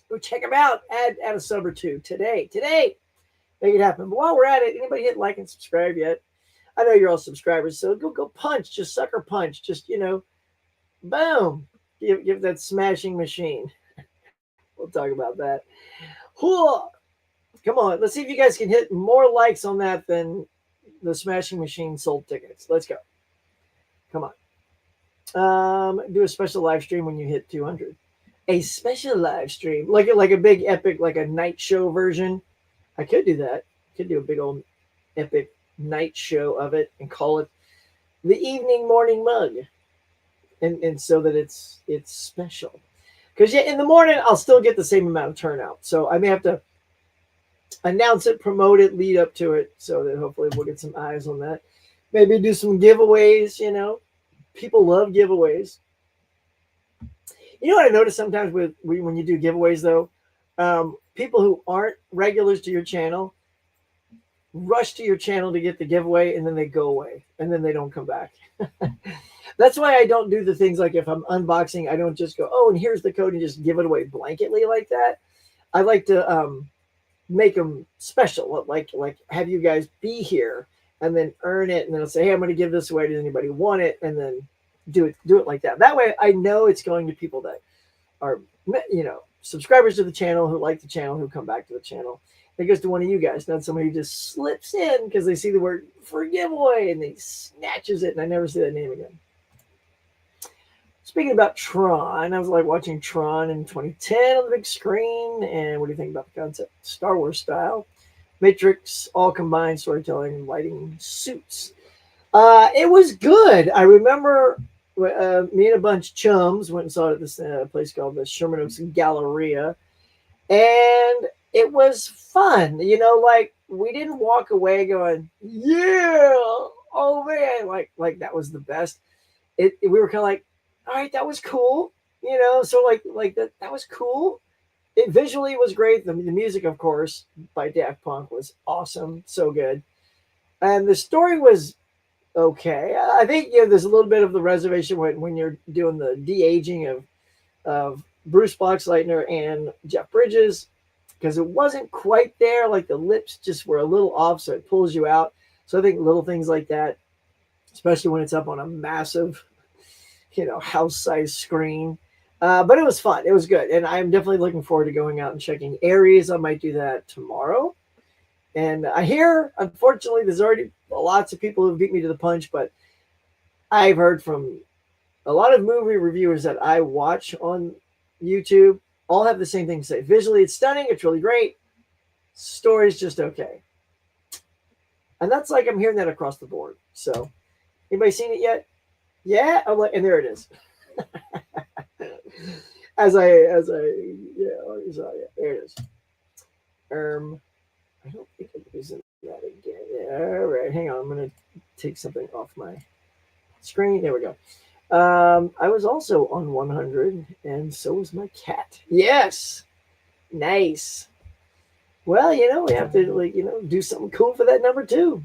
Go check him out. Add a sub or two today. Make it happen. But while we're at it, anybody hit like and subscribe yet? I know you're all subscribers, so go punch. Just sucker punch. Just, boom. Give that smashing machine. We'll talk about that. Come on. Let's see if you guys can hit more likes on that than the smashing machine sold tickets. Let's go. Come on. Do a special live stream when you hit 200. A special live stream, like a big epic, like a night show version. I could do that. Could do a big old epic night show of it and call it the Evening Morning Mug, and so that it's special. Because in the morning I'll still get the same amount of turnout, so I may have to announce it, promote it, lead up to it, so that hopefully we'll get some eyes on that. Maybe do some giveaways. People love giveaways. You know what I notice sometimes when you do giveaways though, people who aren't regulars to your channel rush to your channel to get the giveaway, and then they go away, and then they don't come back. That's why I don't do the things like if I'm unboxing, I don't just go, oh, and here's the code and just give it away blanketly like that. I like to make them special, like have you guys be here and then earn it, and then I'll say, hey, I'm going to give this away. Does anybody want it? And then do it like that. That way I know it's going to people that are, subscribers to the channel, who like the channel, who come back to the channel. It goes to one of you guys, not somebody who just slips in because they see the word for giveaway and they snatches it, and I never see that name again. Speaking about Tron, I was like watching Tron in 2010 on the big screen. And what do you think about the concept? Star Wars style, Matrix, all combined storytelling, lighting, suits. It was good. I remember me and a bunch of chums went and saw it at this place called the Sherman Oaks Galleria, and it was fun. Like we didn't walk away going, yeah, oh man, like that was the best. We were kind of like, all right, that was cool, so like that was cool. It visually was great. The music, of course, by Daft Punk was awesome, so good, and the story was okay. I think there's a little bit of the reservation when you're doing the de-aging of Bruce Boxleitner and Jeff Bridges, because it wasn't quite there. Like the lips just were a little off, so it pulls you out. So I think little things like that, especially when it's up on a massive, house-sized screen. But it was fun. It was good, and I'm definitely looking forward to going out and checking Aries. I might do that tomorrow. And I hear, unfortunately, there's already lots of people who beat me to the punch, but I've heard from a lot of movie reviewers that I watch on YouTube all have the same thing to say. Visually, it's stunning. It's really great. Story's just okay. And that's like I'm hearing that across the board. So, anybody seen it yet? Yeah. I'm like, and there it is. Already saw it. There it is. I don't think I'm using that again. Yeah, all right, hang on. I'm gonna take something off my screen. There we go. I was also on 100, and so was my cat. Yes, nice. Well, we have to do something cool for that number too.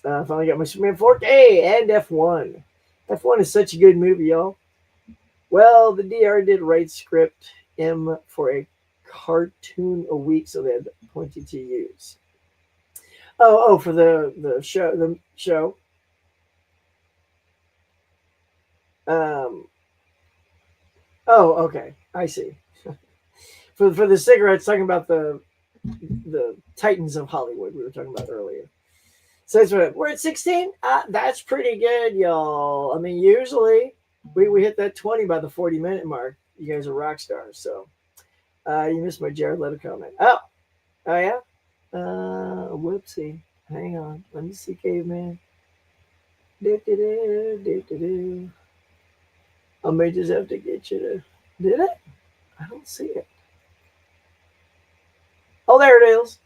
Finally got my Superman 4K and F1. F1 is such a good movie, y'all. Well, the DR did write script M for a cartoon a week, so they had plenty to use. Oh, for the show, Um. Oh, okay. I see. For the cigarettes, talking about the Titans of Hollywood we were talking about earlier. So that's what we're at 16. That's pretty good, y'all. I mean, usually we hit that 20 by the 40-minute mark. You guys are rock stars. So you missed my Jared Leto comment. Oh yeah. Whoopsie. Hang on. Let me see, caveman. Do. I may just have to get you to. Did it? I don't see it. Oh, there it is.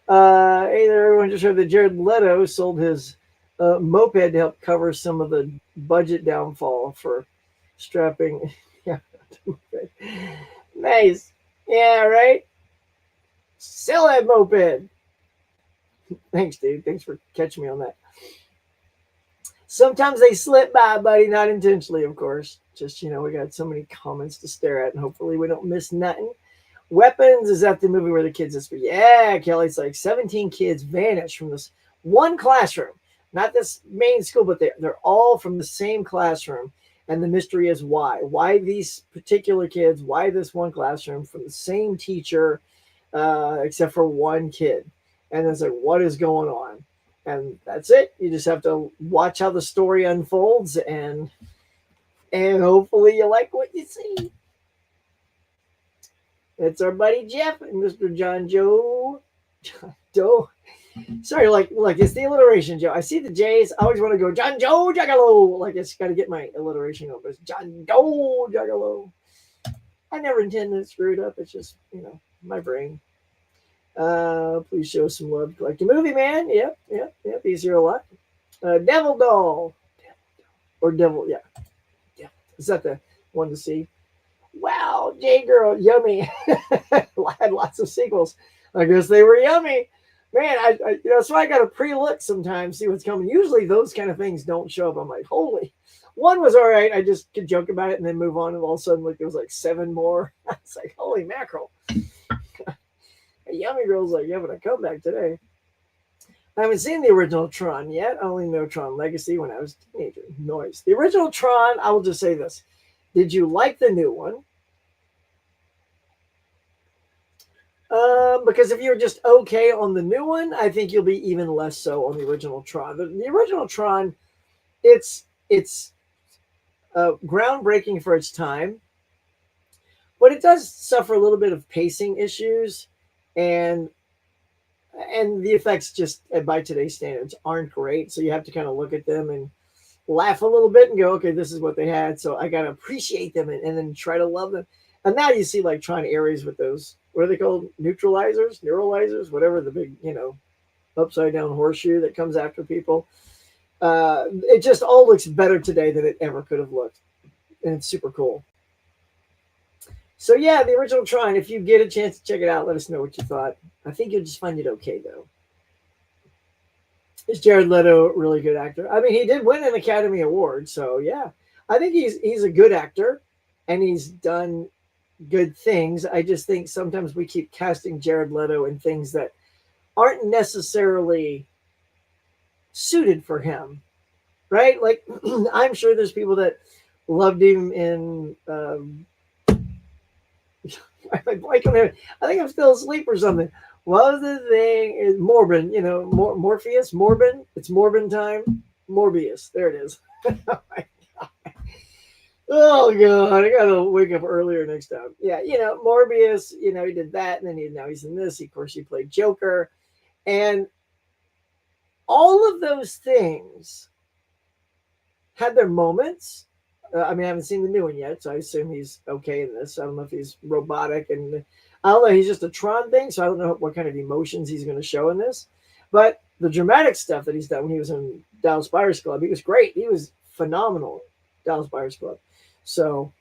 Hey there, everyone. Just heard that Jared Leto sold his moped to help cover some of the budget downfall for strapping. Yeah. Nice. Yeah, right? Sell that moped. Thanks, dude. Thanks for catching me on that. Sometimes they slip by, buddy, not intentionally, of course. Just, we got so many comments to stare at, and hopefully we don't miss nothing. Weapons, is that the movie where the kids is? Yeah, Kelly's like 17 kids vanished from this one classroom. Not this main school, but they're all from the same classroom. And the mystery is why. Why these particular kids? Why this one classroom from the same teacher, except for one kid? And it's like, what is going on? And that's it. You just have to watch how the story unfolds, and hopefully you like what you see. It's our buddy Jeff and Mr. John Joe. John Doe. Sorry, like it's the alliteration, Joe. I see the J's. I always want to go John Joe Juggalo. Like it's got to get my alliteration up. It's John Doe Juggalo. I never intended to screw it up. It's just my brain. Please show some love. Like the movie, man. Yep. He's here a lot. Devil Doll. Or Devil, yeah. Is that the one to see? Wow, J Girl, yummy. Had lots of sequels. I guess they were yummy. Man, that's why I got to pre-look sometimes, see what's coming. Usually those kind of things don't show up. I'm like, holy. One was all right. I just could joke about it and then move on. And all of a sudden, there was like 7 more. It's like, holy mackerel. Yummy Girl's like, yeah, but I come back today. I haven't seen the original Tron yet. I only know Tron Legacy when I was a teenager. Noise. The original Tron, I will just say this. Did you like the new one? Because if you're just okay on the new one, I think you'll be even less so on the original Tron. The original Tron, it's groundbreaking for its time, but it does suffer a little bit of pacing issues, and the effects just by today's standards aren't great. So you have to kind of look at them and laugh a little bit and go, okay, this is what they had. So I got to appreciate them and then try to love them. And now you see like Tron Ares with those, what are they called? Neuralizers, whatever, the big, upside down horseshoe that comes after people. It just all looks better today than it ever could have looked. And it's super cool. So yeah, the original Tron, if you get a chance to check it out, let us know what you thought. I think you'll just find it okay though. Is Jared Leto a really good actor? I mean, he did win an Academy Award, so yeah, I think he's a good actor, and he's done good things. I just think sometimes we keep casting Jared Leto in things that aren't necessarily suited for him, right? Like I'm sure there's people that loved him in. I think I'm still asleep or something. What was the thing? Is Morbin? You know, Morpheus, Morbin. It's Morbin time. Morbius. There it is. Oh god, I gotta wake up earlier next time. Yeah, you know, Morbius. You know, he did that, and then now he's in this. Of course, he played Joker, and all of those things had their moments. I mean, I haven't seen the new one yet, so I assume he's okay in this. I don't know if he's robotic, and I don't know. He's just a Tron thing, so I don't know what kind of emotions he's going to show in this. But the dramatic stuff that he's done when he was in Dallas Buyers Club, he was great. He was phenomenal, Dallas Buyers Club. So,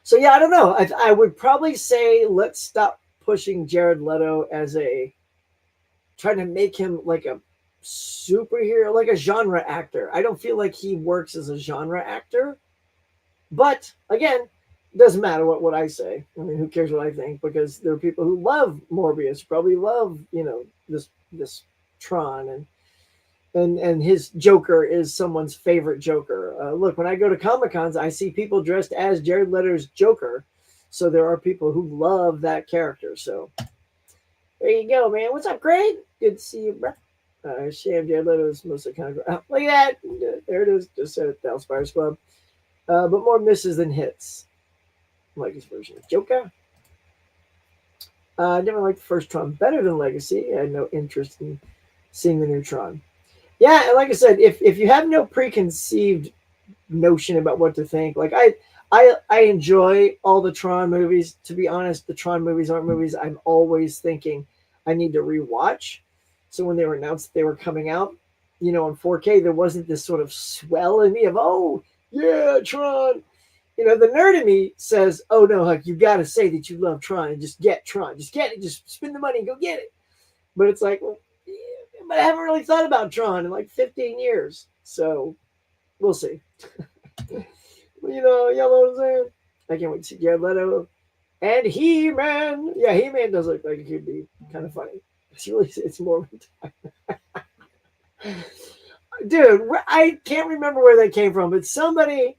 so yeah, I don't know. I would probably say let's stop pushing Jared Leto as a trying to make him like a superhero, like a genre actor. I don't feel like he works as a genre actor. But again, it doesn't matter what I say. I mean, who cares what I think? Because there are people who love Morbius, probably love, you know, this Tron, and his Joker is someone's favorite Joker. Look, when I go to Comic Cons, I see people dressed as Jared Leto's Joker. So there are people who love that character. So there you go, man. What's up, Craig? Good to see you, bro. Sham Jared Leto is mostly kind of. Oh, look at that. There it is. Just said it, Dallas Buyers Club. But more misses than hits. I like his version of Joker. I never liked the first Tron better than Legacy. I had no interest in seeing the new Tron. Yeah, and like I said, if you have no preconceived notion about what to think, like I enjoy all the Tron movies. To be honest, the Tron movies aren't movies I'm always thinking I need to rewatch. So when they were announced that they were coming out, you know, in 4K, there wasn't this sort of swell in me of, oh, yeah, Tron. You know, the nerd in me says, oh, no, Huck, you got to say that you love Tron and just get Tron. Just get it. Just spend the money and go get it. But it's like, well, yeah, but I haven't really thought about Tron in like 15 years. So we'll see. You know what I'm saying? I can't wait to see Jared Leto and He-Man. Yeah, He-Man does look like it could be kind of funny. It's more of a time. Dude, I can't remember where they came from, but somebody,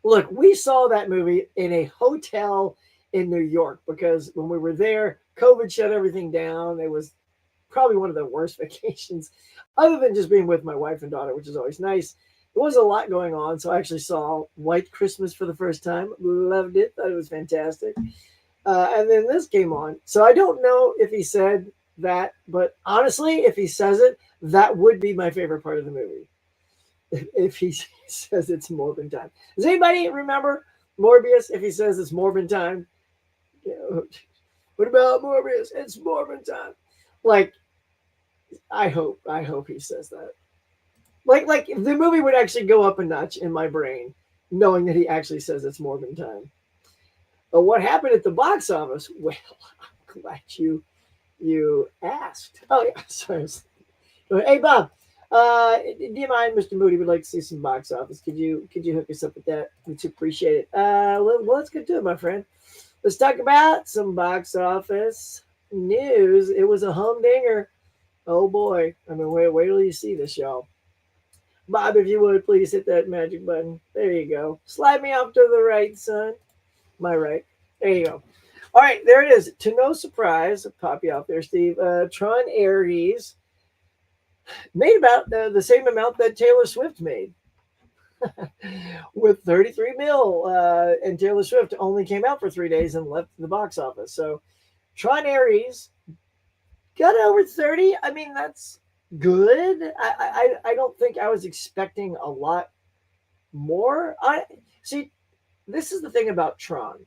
look, we saw that movie in a hotel in New York because when we were there, COVID shut everything down. It was probably one of the worst vacations, other than just being with my wife and daughter, which is always nice. There was a lot going on, so I actually saw White Christmas for the first time. Loved it. Thought it was fantastic. And then this came on. So I don't know if he said that, but honestly, if he says it, that would be my favorite part of the movie. If he says it's Morbin time. Does anybody remember Morbius? If he says it's Morbin time, you know, what about Morbius? It's Morbin time. Like, I hope he says that. Like the movie would actually go up a notch in my brain, knowing that he actually says it's Morbin time. But what happened at the box office? Well, I'm glad you asked. Oh yeah, sorry. Hey Bob, do you mind, Mr. Moody would like to see some box office? Could you hook us up with that? We'd appreciate it. Well, let's get to it, my friend. Let's talk about some box office news. It was a humdinger. Oh boy. I mean, wait till you see this, y'all. Bob, if you would, please hit that magic button. There you go. Slide me off to the right, son. My right. There you go. All right, there it is. To no surprise, I'll pop you off there, Steve. Tron Ares made about the same amount that Taylor Swift made. With 33 mil. And Taylor Swift only came out for 3 days and left the box office. So Tron Ares got over 30. I mean, that's good. I don't think I was expecting a lot more. See, this is the thing about Tron.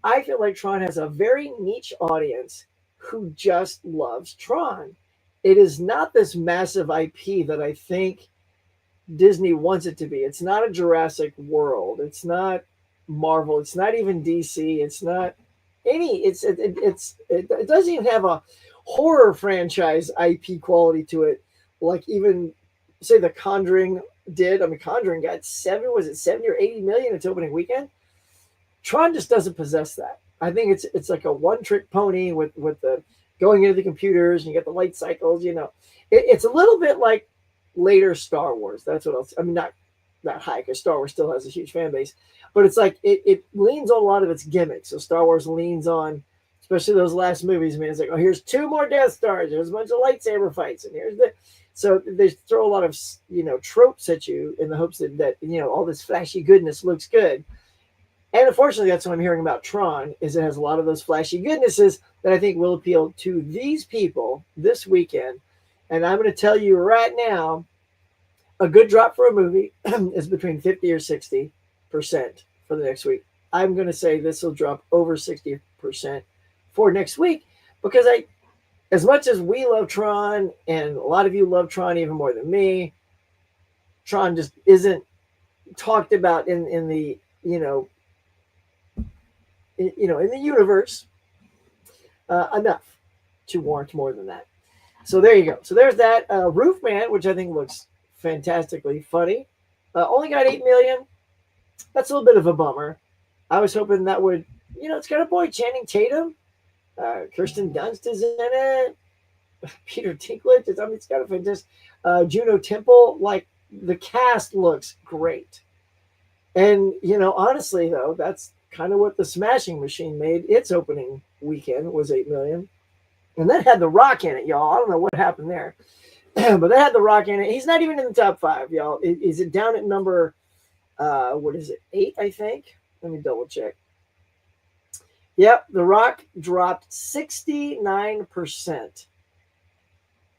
I feel like Tron has a very niche audience who just loves Tron. It is not this massive IP that I think Disney wants it to be. It's not a Jurassic World. It's not Marvel. It's not even DC. It's not any. It doesn't even have a horror franchise IP quality to it, like even say The Conjuring did. I mean, Conjuring got 70 or 80 million its opening weekend. Tron just doesn't possess that. I think it's like a one trick pony with the going into the computers and you get the light cycles. It's a little bit like later Star Wars. That's what else. I mean, not that high because Star Wars still has a huge fan base, but it's like it leans on a lot of its gimmicks. So Star Wars leans on, especially those last movies. I mean, it's like, oh, here's 2 more Death Stars. There's a bunch of lightsaber fights, and here's the. So they throw a lot of tropes at you in the hopes that all this flashy goodness looks good. And unfortunately, that's what I'm hearing about Tron, is it has a lot of those flashy goodnesses that I think will appeal to these people this weekend. And I'm going to tell you right now, a good drop for a movie is between 50 or 60% for the next week. I'm going to say this will drop over 60% for next week because as much as we love Tron, and a lot of you love Tron even more than me, Tron just isn't talked about in the in the universe enough to warrant more than that. So there you go. So there's that Roof Man, which I think looks fantastically funny. Only got 8 million. That's a little bit of a bummer. I was hoping that would, it's got a boy Channing Tatum. Kirsten Dunst is in it. Peter Dinklage. It's got a fantastic. Juno Temple. Like, the cast looks great. And, honestly, though, that's kind of what the Smashing Machine made its opening weekend, was 8 million. And that had The Rock in it, y'all. I don't know what happened there. But that had The Rock in it. He's not even in the top 5, y'all. Is it down at number, 8, I think? Let me double check. Yep, The Rock dropped 69%.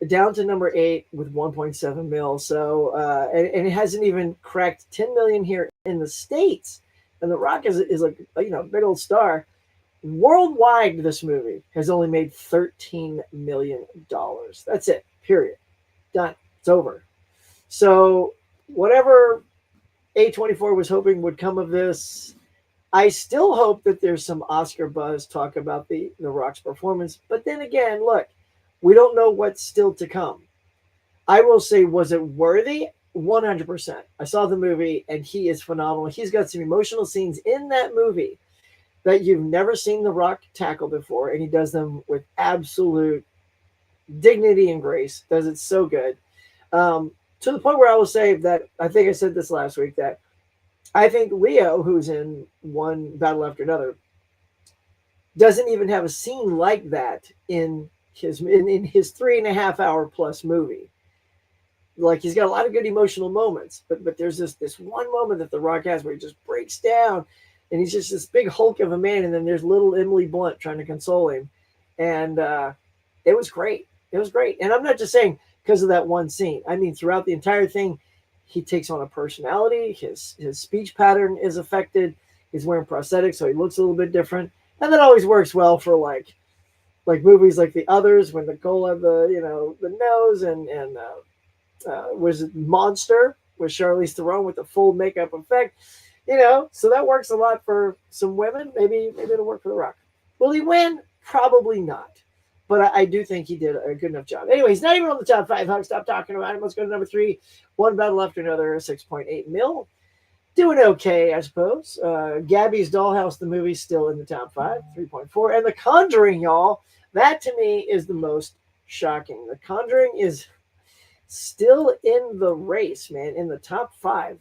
Down to number 8 with 1.7 mil. So, and it hasn't even cracked 10 million here in the States. And The Rock is a big old star. Worldwide, this movie has only made $13 million. That's it. Period. Done. It's over. So whatever A24 was hoping would come of this, I still hope that there's some Oscar buzz talk about the Rock's performance. But then again, look, we don't know what's still to come. I will say, was it worthy? 100%. I saw the movie, and he is phenomenal. He's got some emotional scenes in that movie that you've never seen The Rock tackle before, and he does them with absolute dignity and grace. Does it so good. To the point where I will say that, I think I said this last week, that I think Leo, who's in one battle after another, doesn't even have a scene like that in his 3.5 hour plus movie. Like, he's got a lot of good emotional moments, but there's this one moment that The Rock has where he just breaks down, and he's just this big hulk of a man, and then there's little Emily Blunt trying to console him, and it was great. It was great, and I'm not just saying because of that one scene. I mean, throughout the entire thing, he takes on a personality. His speech pattern is affected. He's wearing prosthetics, so he looks a little bit different, and that always works well for like movies like The Others, when Nicole had the nose, and was it Monster with Charlize Theron with the full makeup effect, so that works a lot for some women. Maybe it'll work for The Rock. Will he win? Probably not. But I do think he did a good enough job. Anyway, he's not even on the top 5. Huck, stop talking about him. Let's go to number 3. One battle after another, 6.8 mil. Doing okay, I suppose. Gabby's Dollhouse, the movie's still in the top 5, 3.4. And The Conjuring, y'all, that to me is the most shocking. The Conjuring is still in the race, man, in the top 5.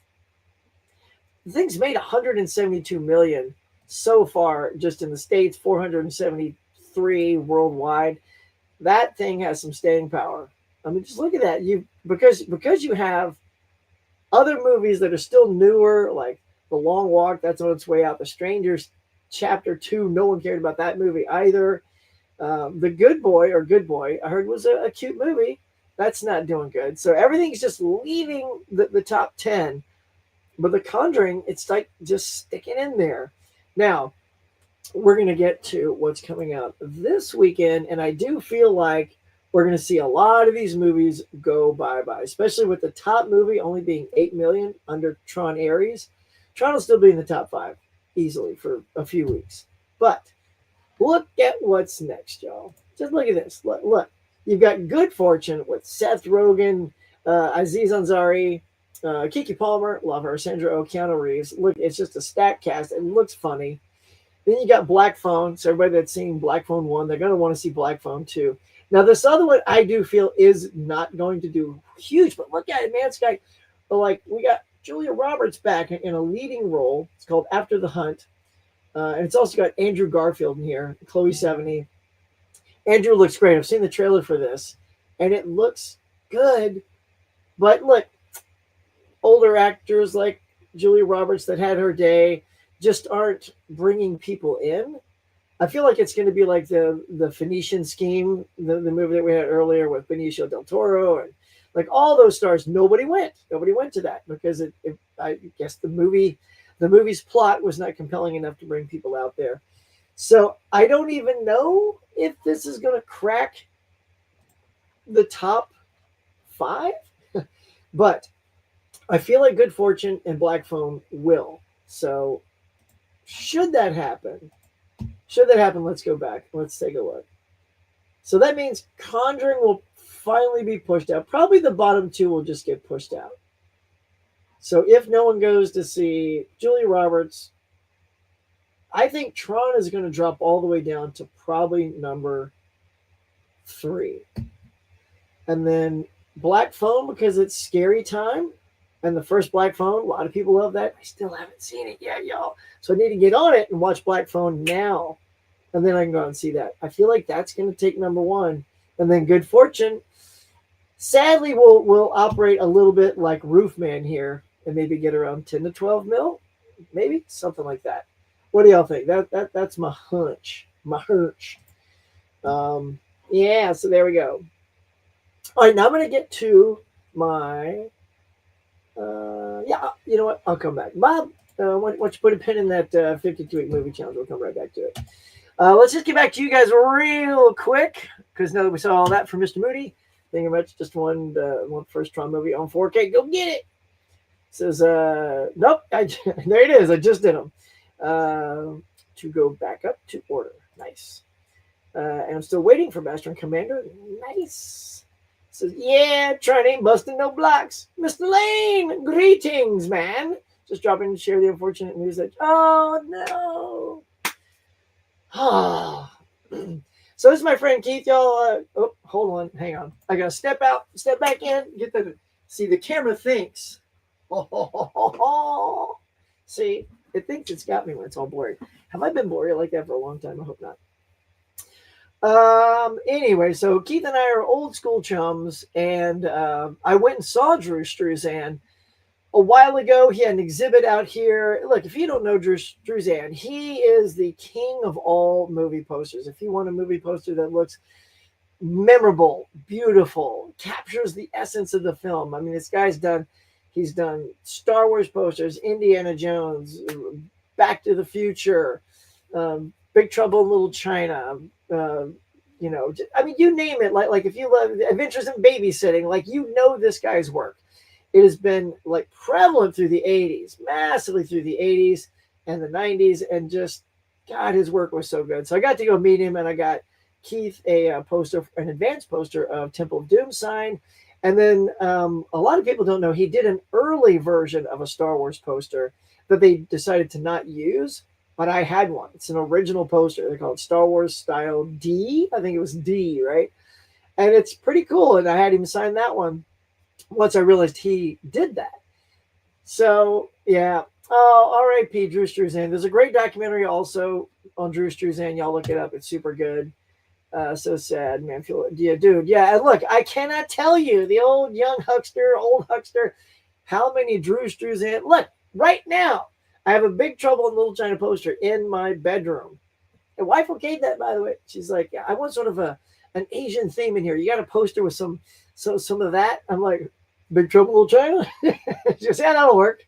The thing's made 172 million so far just in the States, 473 worldwide. That thing has some staying power. I mean, just look at that. Because you have other movies that are still newer, like The Long Walk, that's on its way out. The Strangers Chapter 2, no one cared about that movie either. The Good Boy, I heard was a cute movie. That's not doing good. So everything's just leaving the top 10. But The Conjuring, it's like just sticking in there. Now, we're going to get to what's coming out this weekend, and I do feel like we're going to see a lot of these movies go bye-bye, especially with the top movie only being 8 million under Tron Ares. Tron will still be in the top 5 easily for a few weeks. But look at what's next, y'all. Just look at this. Look. You've got Good Fortune with Seth Rogen, Aziz Ansari, Kiki Palmer, love her, Sandra Oh, Keanu Reeves. Look, it's just a stacked cast. It looks funny. Then you got Black Phone. So everybody that's seen Black Phone 1, they're going to want to see Black Phone 2. Now, this other one I do feel is not going to do huge, but look at it, man. It's got, like, we got Julia Roberts back in a leading role. It's called After the Hunt. And it's also got Andrew Garfield in here, Chloe Sevigny. Andrew looks great. I've seen the trailer for this, and it looks good. But look, older actors like Julia Roberts that had her day just aren't bringing people in. I feel like it's going to be like the Phoenician Scheme, the movie that we had earlier with Benicio del Toro, and like all those stars. Nobody went to that because I guess the movie's plot was not compelling enough to bring people out there. So I don't even know if this is going to crack the top 5, but I feel like Good Fortune and Black Phone will. So should that happen, let's go back. Let's take a look. So that means Conjuring will finally be pushed out. Probably the bottom 2 will just get pushed out. So if no one goes to see Julia Roberts, I think Tron is going to drop all the way down to probably number 3. And then Black Phone, because it's scary time. And the first Black Phone, a lot of people love that. I still haven't seen it yet, y'all. So I need to get on it and watch Black Phone now. And then I can go out and see that. I feel like that's going to take number 1. And then Good Fortune, sadly, will operate a little bit like Roofman here and maybe get around 10 to 12 mil. Maybe something like that. What do y'all think? That's my hunch. Yeah, so there we go. All right, now I'm going to get to my... yeah, you know what? I'll come back. Bob, why don't you put a pin in that 52-week movie challenge? We'll come right back to it. Let's just get back to you guys real quick, because now that we saw all that from Mr. Moody, thank you very much. Just one first Tron movie on 4K. Go get it. Says, nope, there it is. I just did them. To go back up to order. Nice. And I'm still waiting for Master and Commander. Nice. Says, yeah, Tron ain't busting no blocks. Mr. Lane, greetings, man. Just dropping to share the unfortunate news that, oh, no. So this is my friend Keith, y'all. Oh, hold on. Hang on. I got to step out, step back in, get the, see, the camera thinks. See, it thinks it's got me when it's all blurry. Have I been blurry like that for a long time? I hope not. Anyway, so Keith and I are old school chums, and I went and saw Drew Struzan a while ago. He had an exhibit out here. Look, if you don't know Drew Struzan, he is the king of all movie posters. If you want a movie poster that looks memorable, beautiful, captures the essence of the film. I mean, this guy's he's done Star Wars posters, Indiana Jones, Back to the Future, Big Trouble in Little China, you know, I mean, you name it. Like if you love Adventures in Babysitting, like, you know, this guy's work. It has been like prevalent through the 80s, massively through the 80s and the 90s, and just, God, his work was so good. So I got to go meet him, and I got Keith a poster, an advanced poster of Temple of Doom signed. And then a lot of people don't know, he did an early version of a Star Wars poster that they decided to not use, but I had one. It's an original poster. They call it Star Wars Style D. I think it was D, right? And it's pretty cool. And I had him sign that one once I realized he did that. So, yeah. Oh, R.I.P. Drew Struzan. There's a great documentary also on Drew Struzan. Y'all look it up. It's super good. So sad, man. Yeah, dude. Yeah, and look, I cannot tell you, the old huckster, how many Drew Struzan. Look, right now, I have a Big Trouble in Little China poster in my bedroom. And wife okayed that, by the way. She's like, yeah, I want sort of an Asian theme in here. You got a poster with some of that? I'm like, Big Trouble in Little China? She goes, yeah, that'll work.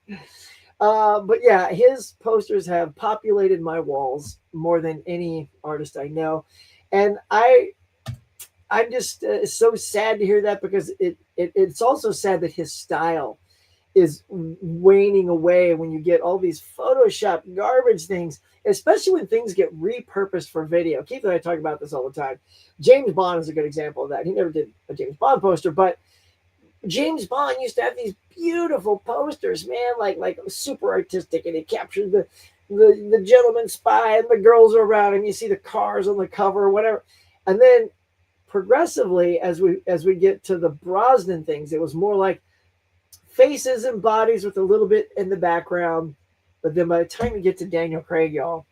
But yeah, his posters have populated my walls more than any artist I know. And I'm just so sad to hear that, because it's also sad that his style is waning away when you get all these Photoshop garbage things, especially when things get repurposed for video. Keith and I talk about this all the time. James Bond is a good example of that. He never did a James Bond poster, but James Bond used to have these beautiful posters, man, like super artistic, and it captured the gentleman spy and the girls around him. You see the cars on the cover or whatever, and then progressively as we get to the Brosnan things, it was more like faces and bodies with a little bit in the background. But then by the time you get to Daniel Craig, y'all,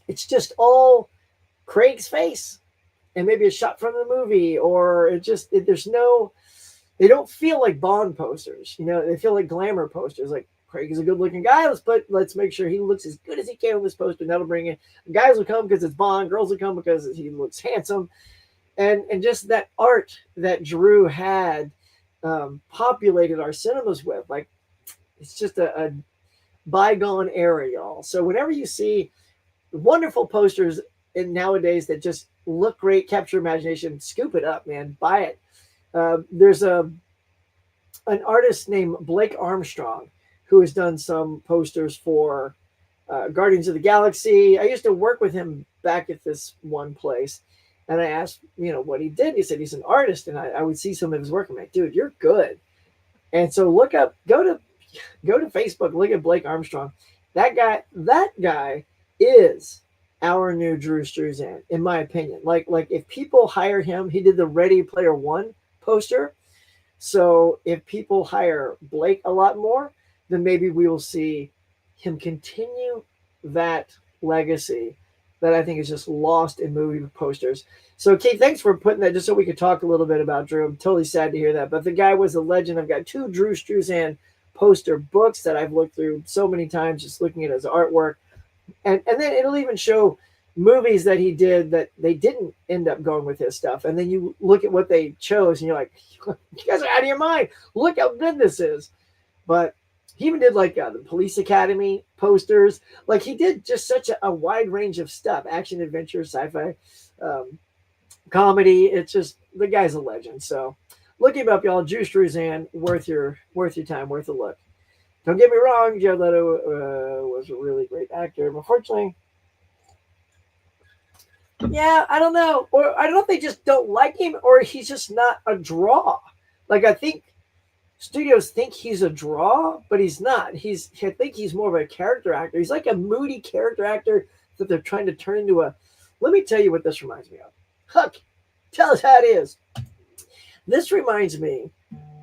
it's just all Craig's face and maybe a shot from the movie, or there's no, they don't feel like Bond posters. They feel like glamour posters. Like, Craig is a good looking guy. Let's make sure he looks as good as he can on this poster. And that'll bring in guys will come because it's Bond. Girls will come because he looks handsome. And just that art that Drew had populated our cinemas with, like, it's just a bygone era, y'all. So whenever you see wonderful posters nowadays that just look great, capture imagination, scoop it up, man, buy it. There's an artist named Blake Armstrong who has done some posters for Guardians of the Galaxy. I used to work with him back at this one place, and I asked, what he did. He said he's an artist, and I would see some of his work. I'm like, dude, you're good. And so go to Facebook, look at Blake Armstrong. That guy is our new Drew Struzan, in my opinion. Like if people hire him, he did the Ready Player One poster. So if people hire Blake a lot more, then maybe we will see him continue that legacy that I think is just lost in movie posters. So, Kate, thanks for putting that, just so we could talk a little bit about Drew. I'm totally sad to hear that. But the guy was a legend. I've got 2 Drew Struzan poster books that I've looked through so many times, just looking at his artwork. And then it'll even show movies that he did that they didn't end up going with his stuff. And then you look at what they chose, and you're like, you guys are out of your mind. Look how good this is. But he even did like the Police Academy posters. Like, he did just such a wide range of stuff: action, adventure, sci-fi, comedy. It's just, the guy's a legend. So look him up, y'all. Drew Struzan, worth your time, worth a look. Don't get me wrong, Jared Leto was a really great actor. But unfortunately, yeah, I don't know. Or I don't know if they just don't like him, or he's just not a draw. Like, I think studios think he's a draw, but he's not. I think he's more of a character actor. He's like a moody character actor that they're trying to turn into a. Let me tell you what this reminds me of. Huck, tell us how it is. This reminds me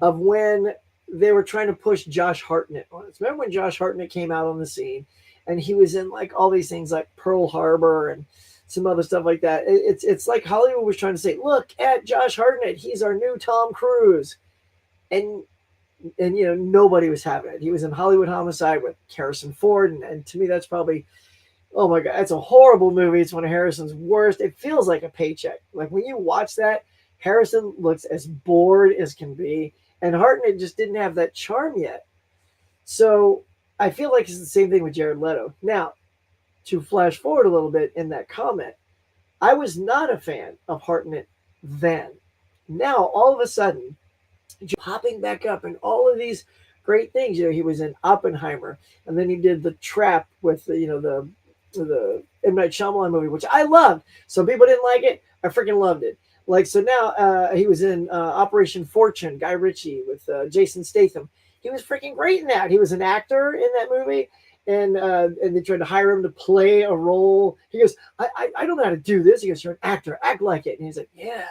of when they were trying to push Josh Hartnett on us. Remember when Josh Hartnett came out on the scene, and he was in like all these things like Pearl Harbor and some other stuff like that. It's like Hollywood was trying to say, look at Josh Hartnett. He's our new Tom Cruise. And nobody was having it. He was in Hollywood Homicide with Harrison Ford. And to me, that's probably, oh my God, it's a horrible movie. It's one of Harrison's worst. It feels like a paycheck. Like, when you watch that, Harrison looks as bored as can be. And Hartnett just didn't have that charm yet. So I feel like it's the same thing with Jared Leto. Now, to flash forward a little bit in that comment, I was not a fan of Hartnett then. Now, all of a sudden, popping back up in all of these great things. He was in Oppenheimer, and then he did The Trap with the M. Night Shyamalan movie, which I loved. Some people didn't like it. I freaking loved it. Like, so now he was in Operation Fortune, Guy Ritchie with Jason Statham. He was freaking great in that. He was an actor in that movie, and they tried to hire him to play a role. He goes, I don't know how to do this. He goes, you're an actor, act like it. And he's like, yeah,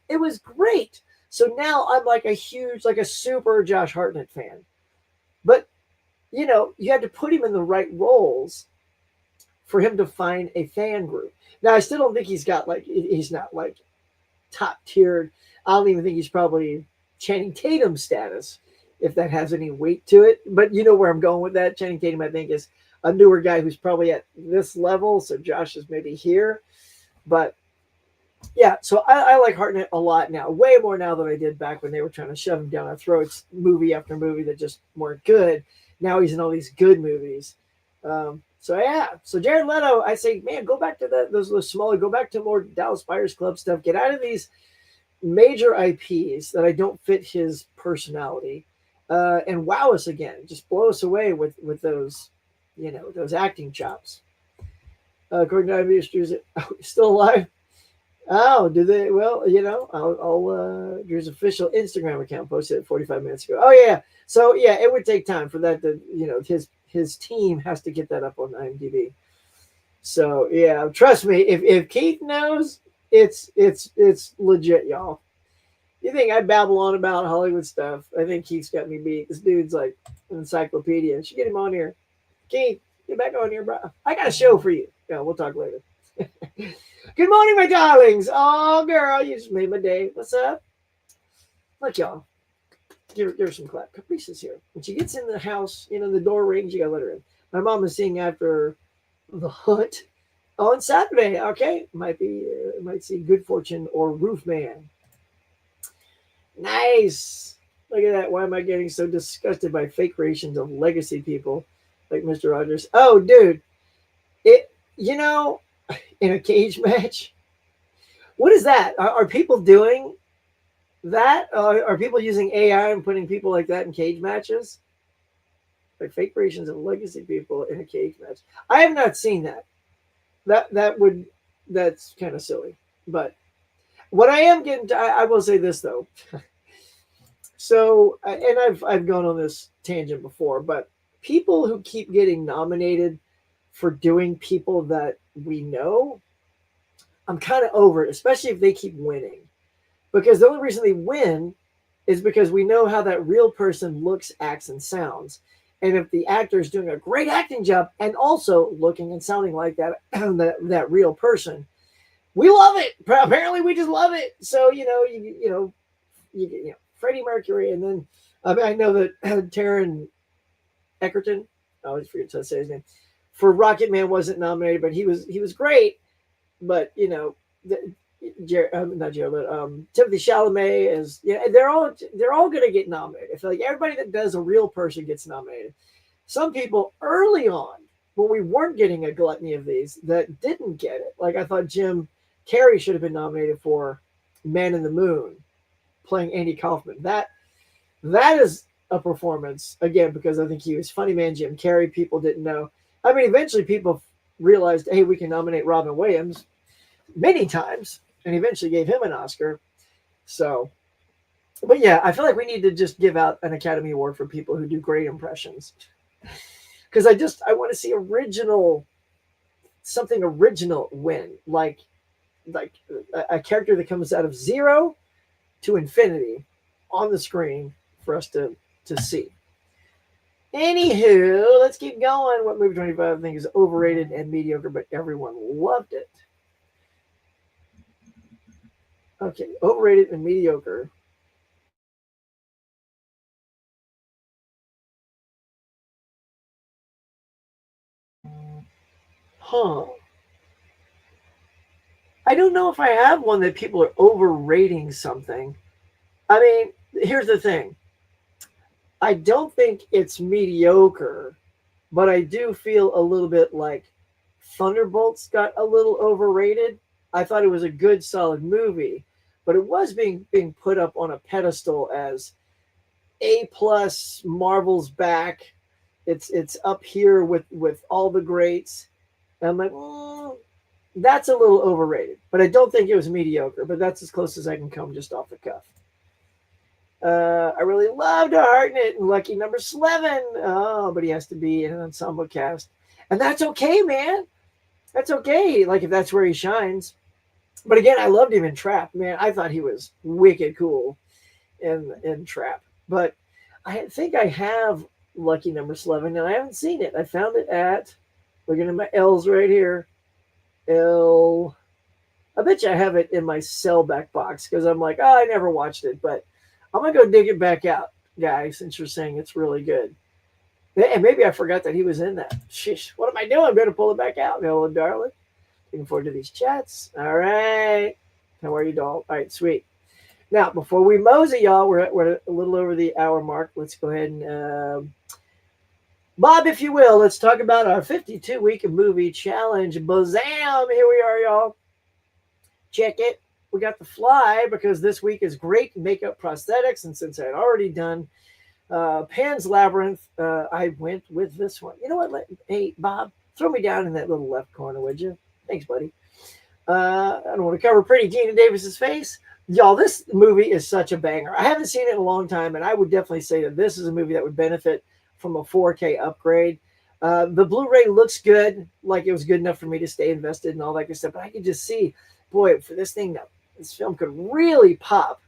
it was great. So now I'm like a super Josh Hartnett fan. But, you had to put him in the right roles for him to find a fan group. Now, I still don't think he's not like top tiered. I don't even think he's probably Channing Tatum status, if that has any weight to it. But you know where I'm going with that. Channing Tatum, I think, is a newer guy who's probably at this level. So Josh is maybe here. But yeah, so I like Hartnett a lot now, way more now than I did back when they were trying to shove him down our throats, movie after movie that just weren't good. Now he's in all these good movies. So Jared Leto, I say, man, go back to those smaller, go back to more Dallas Buyers Club stuff. Get out of these major IPs that I don't fit his personality. and wow us again. Just blow us away with those, those acting chops. According to Drew's still alive. Oh, do they? Well, Drew's official Instagram account posted it 45 minutes ago. Oh yeah, so yeah, it would take time for that to, his team has to get that up on IMDb. So yeah, trust me, if Keith knows, it's legit, y'all. You think I babble on about Hollywood stuff? I think Keith's got me beat. This dude's like an encyclopedia. You should get him on here. Keith, get back on here, bro. I got a show for you. Yeah, we'll talk later. Good morning, my darlings. Oh, girl, you just made my day. What's up? Look, y'all. Give her some clap. Caprice is here. When she gets in the house, the door rings, you gotta let her in. My mom is seeing after The Hunt on Saturday. Okay, might see Good Fortune or Roof Man. Nice. Look at that. Why am I getting so disgusted by fake creations of legacy people like Mr. Rogers? Oh, dude. In a cage match, what is that? Are people doing that? Are people using AI and putting people like that in cage matches? Like fake creations of legacy people in a cage match. I have not seen that. That's kind of silly. But what I am getting to, I will say this though. So, and I've gone on this tangent before, but people who keep getting nominated for doing people that we know, I'm kind of over it, especially if they keep winning. Because the only reason they win is because we know how that real person looks, acts, and sounds. And if the actor is doing a great acting job and also looking and sounding like that real person, we love it. Apparently, we just love it. So you Freddie Mercury, and then I know that Taron Egerton, I always forget to say his name, for Rocket Man wasn't nominated, but he was great. But not Jared, but Timothy Chalamet is, they're all going to get nominated. I feel like everybody that does a real person gets nominated. Some people early on, when we weren't getting a gluttony of these, that didn't get it. Like I thought Jim Carrey should have been nominated for Man in the Moon, playing Andy Kaufman. That is a performance, again, because I think he was funny man Jim Carrey. People didn't know. I mean, eventually people realized, hey, we can nominate Robin Williams many times, and eventually gave him an Oscar. So, but yeah, I feel like we need to just give out an Academy Award for people who do great impressions. Because I want to see something original win, like a character that comes out of zero to infinity on the screen for us to see. Anywho, let's keep going. What movie 25 I think is overrated and mediocre, but everyone loved it? Okay, overrated and mediocre. Huh. I don't know if I have one that people are overrating something. I mean, here's the thing. I don't think it's mediocre, but I do feel a little bit like Thunderbolts got a little overrated. I thought it was a good, solid movie, but it was being put up on a pedestal as A+, Marvel's back. It's up here with all the greats. And I'm like, that's a little overrated, but I don't think it was mediocre. But that's as close as I can come just off the cuff. I really loved Hartnett and Lucky Number 11. Oh, but he has to be in an ensemble cast, and that's okay, man. That's okay. Like if that's where he shines. But again, I loved him in Trap. Man, I thought he was wicked cool in Trap. But I think I have Lucky Number 11, and I haven't seen it. I found it at, looking at my L's right here. I bet you I have it in my Cellback box because I'm like, I never watched it, but I'm going to go dig it back out, guys, since you're saying it's really good. And maybe I forgot that he was in that. Sheesh, what am I doing? I'm going to pull it back out. Hello, darling. Looking forward to these chats. All right. How are you, doll? All right, sweet. Now, before we mosey, y'all, we're a little over the hour mark. Let's go ahead and, Bob, if you will, let's talk about our 52-week movie challenge. Bazam! Here we are, y'all. Check it. We got The Fly because this week is great makeup prosthetics. And since I had already done Pan's Labyrinth, I went with this one. You know what? Hey, Bob, throw me down in that little left corner, would you? Thanks, buddy. I don't want to cover Pretty Gina Davis's face. Y'all, this movie is such a banger. I haven't seen it in a long time, and I would definitely say that this is a movie that would benefit from a 4K upgrade. The Blu-ray looks good, like it was good enough for me to stay invested and all that good stuff. But I could just see, boy, for this thing, this film could really pop.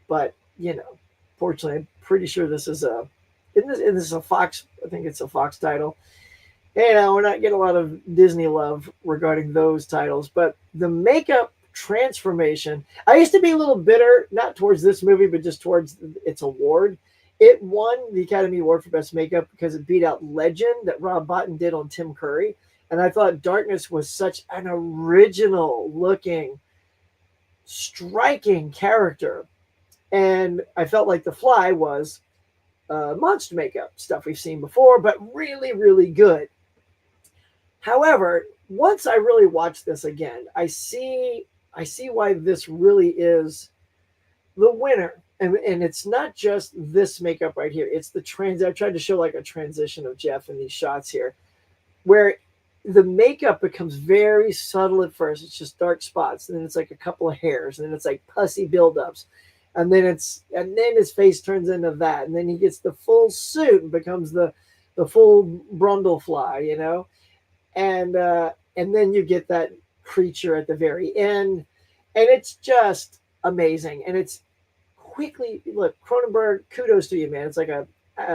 But fortunately, I'm pretty sure this is this is a Fox. I think it's a Fox title. We're not getting a lot of Disney love regarding those titles, but the makeup transformation. I used to be a little bitter, not towards this movie, but just towards its award. It won the Academy Award for Best Makeup because it beat out Legend that Rob Bottin did on Tim Curry. And I thought Darkness was such an original looking, striking character. And I felt like The Fly was monster makeup stuff we've seen before, but really, really good. However, once I really watch this again, I see why this really is the winner. And it's not just this makeup right here. It's the I tried to show like a transition of Jeff in these shots here, where the makeup becomes very subtle at first. It's just dark spots, and then it's like a couple of hairs, and then it's like pussy buildups. And then his face turns into that, and then he gets the full suit and becomes the full Brundlefly, and then you get that creature at the very end, and it's just amazing. And it's quickly, look, Cronenberg, kudos to you, man. It's like a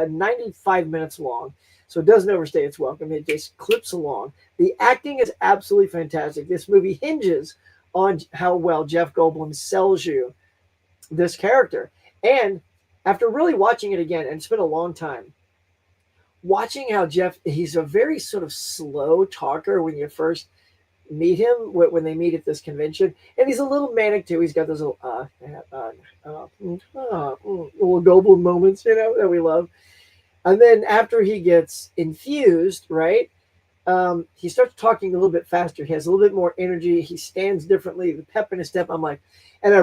95 minutes long, so it doesn't overstay its welcome. It just clips along. The acting is absolutely fantastic. This movie hinges on how well Jeff Goldblum sells you this character. And after really watching it again, and it's been a long time, watching how he's a very sort of slow talker when you first meet him, when they meet at this convention. And he's a little manic too. He's got those little Goldblum moments, that we love. And then after he gets infused, right, he starts talking a little bit faster. He has a little bit more energy. He stands differently, the pep in his step. I'm like, and I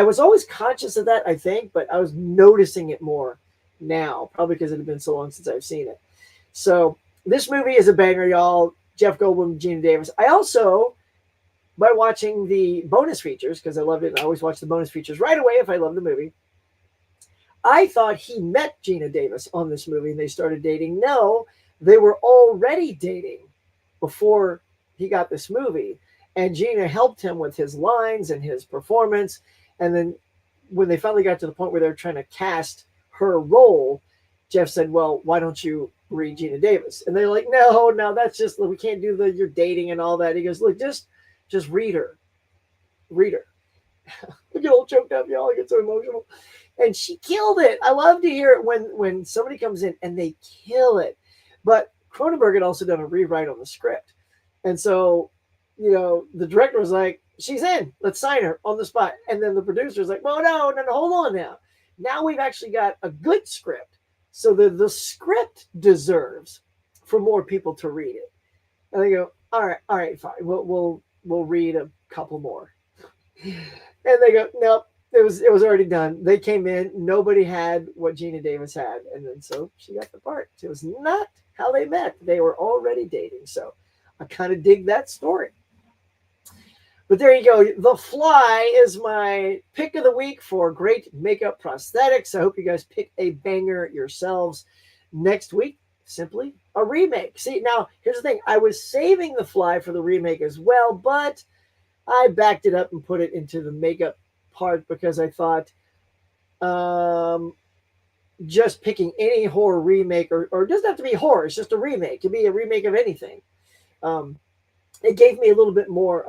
was always conscious of that, I think, but I was noticing it more now, probably because it had been so long since I've seen it. So this movie is a banger, y'all. Jeff Goldblum, Gina Davis. I also, by watching the bonus features, because I loved it, and I always watch the bonus features right away if I love the movie, I thought he met Gina Davis on this movie and they started dating. No, they were already dating before he got this movie. And Gina helped him with his lines and his performance. And then when they finally got to the point where they were trying to cast her role, Jeff said, well, why don't you read Gina Davis? And they're like, no, that's just, we can't do you're dating and all that. He goes, look, just read her. Read her. I get all choked up, y'all. I get so emotional. And she killed it. I love to hear it when somebody comes in and they kill it. But Cronenberg had also done a rewrite on the script. And so, the director was like, she's in. Let's sign her on the spot. And then the producer's like, well, no, hold on now. Now we've actually got a good script. So the script deserves for more people to read it. And they go, all right, fine. We'll read a couple more. And they go, nope, it was already done. They came in, nobody had what Gina Davis had, and then so she got the part. It was not how they met. They were already dating. So I kind of dig that story. But there you go. The Fly is my pick of the week for great makeup prosthetics. I hope you guys pick a banger yourselves. Next week, simply a remake. See, now, here's the thing. I was saving The Fly for the remake as well, but I backed it up and put it into the makeup part because I thought just picking any horror remake, or it doesn't have to be horror, it's just a remake. It can be a remake of anything. It gave me a little bit more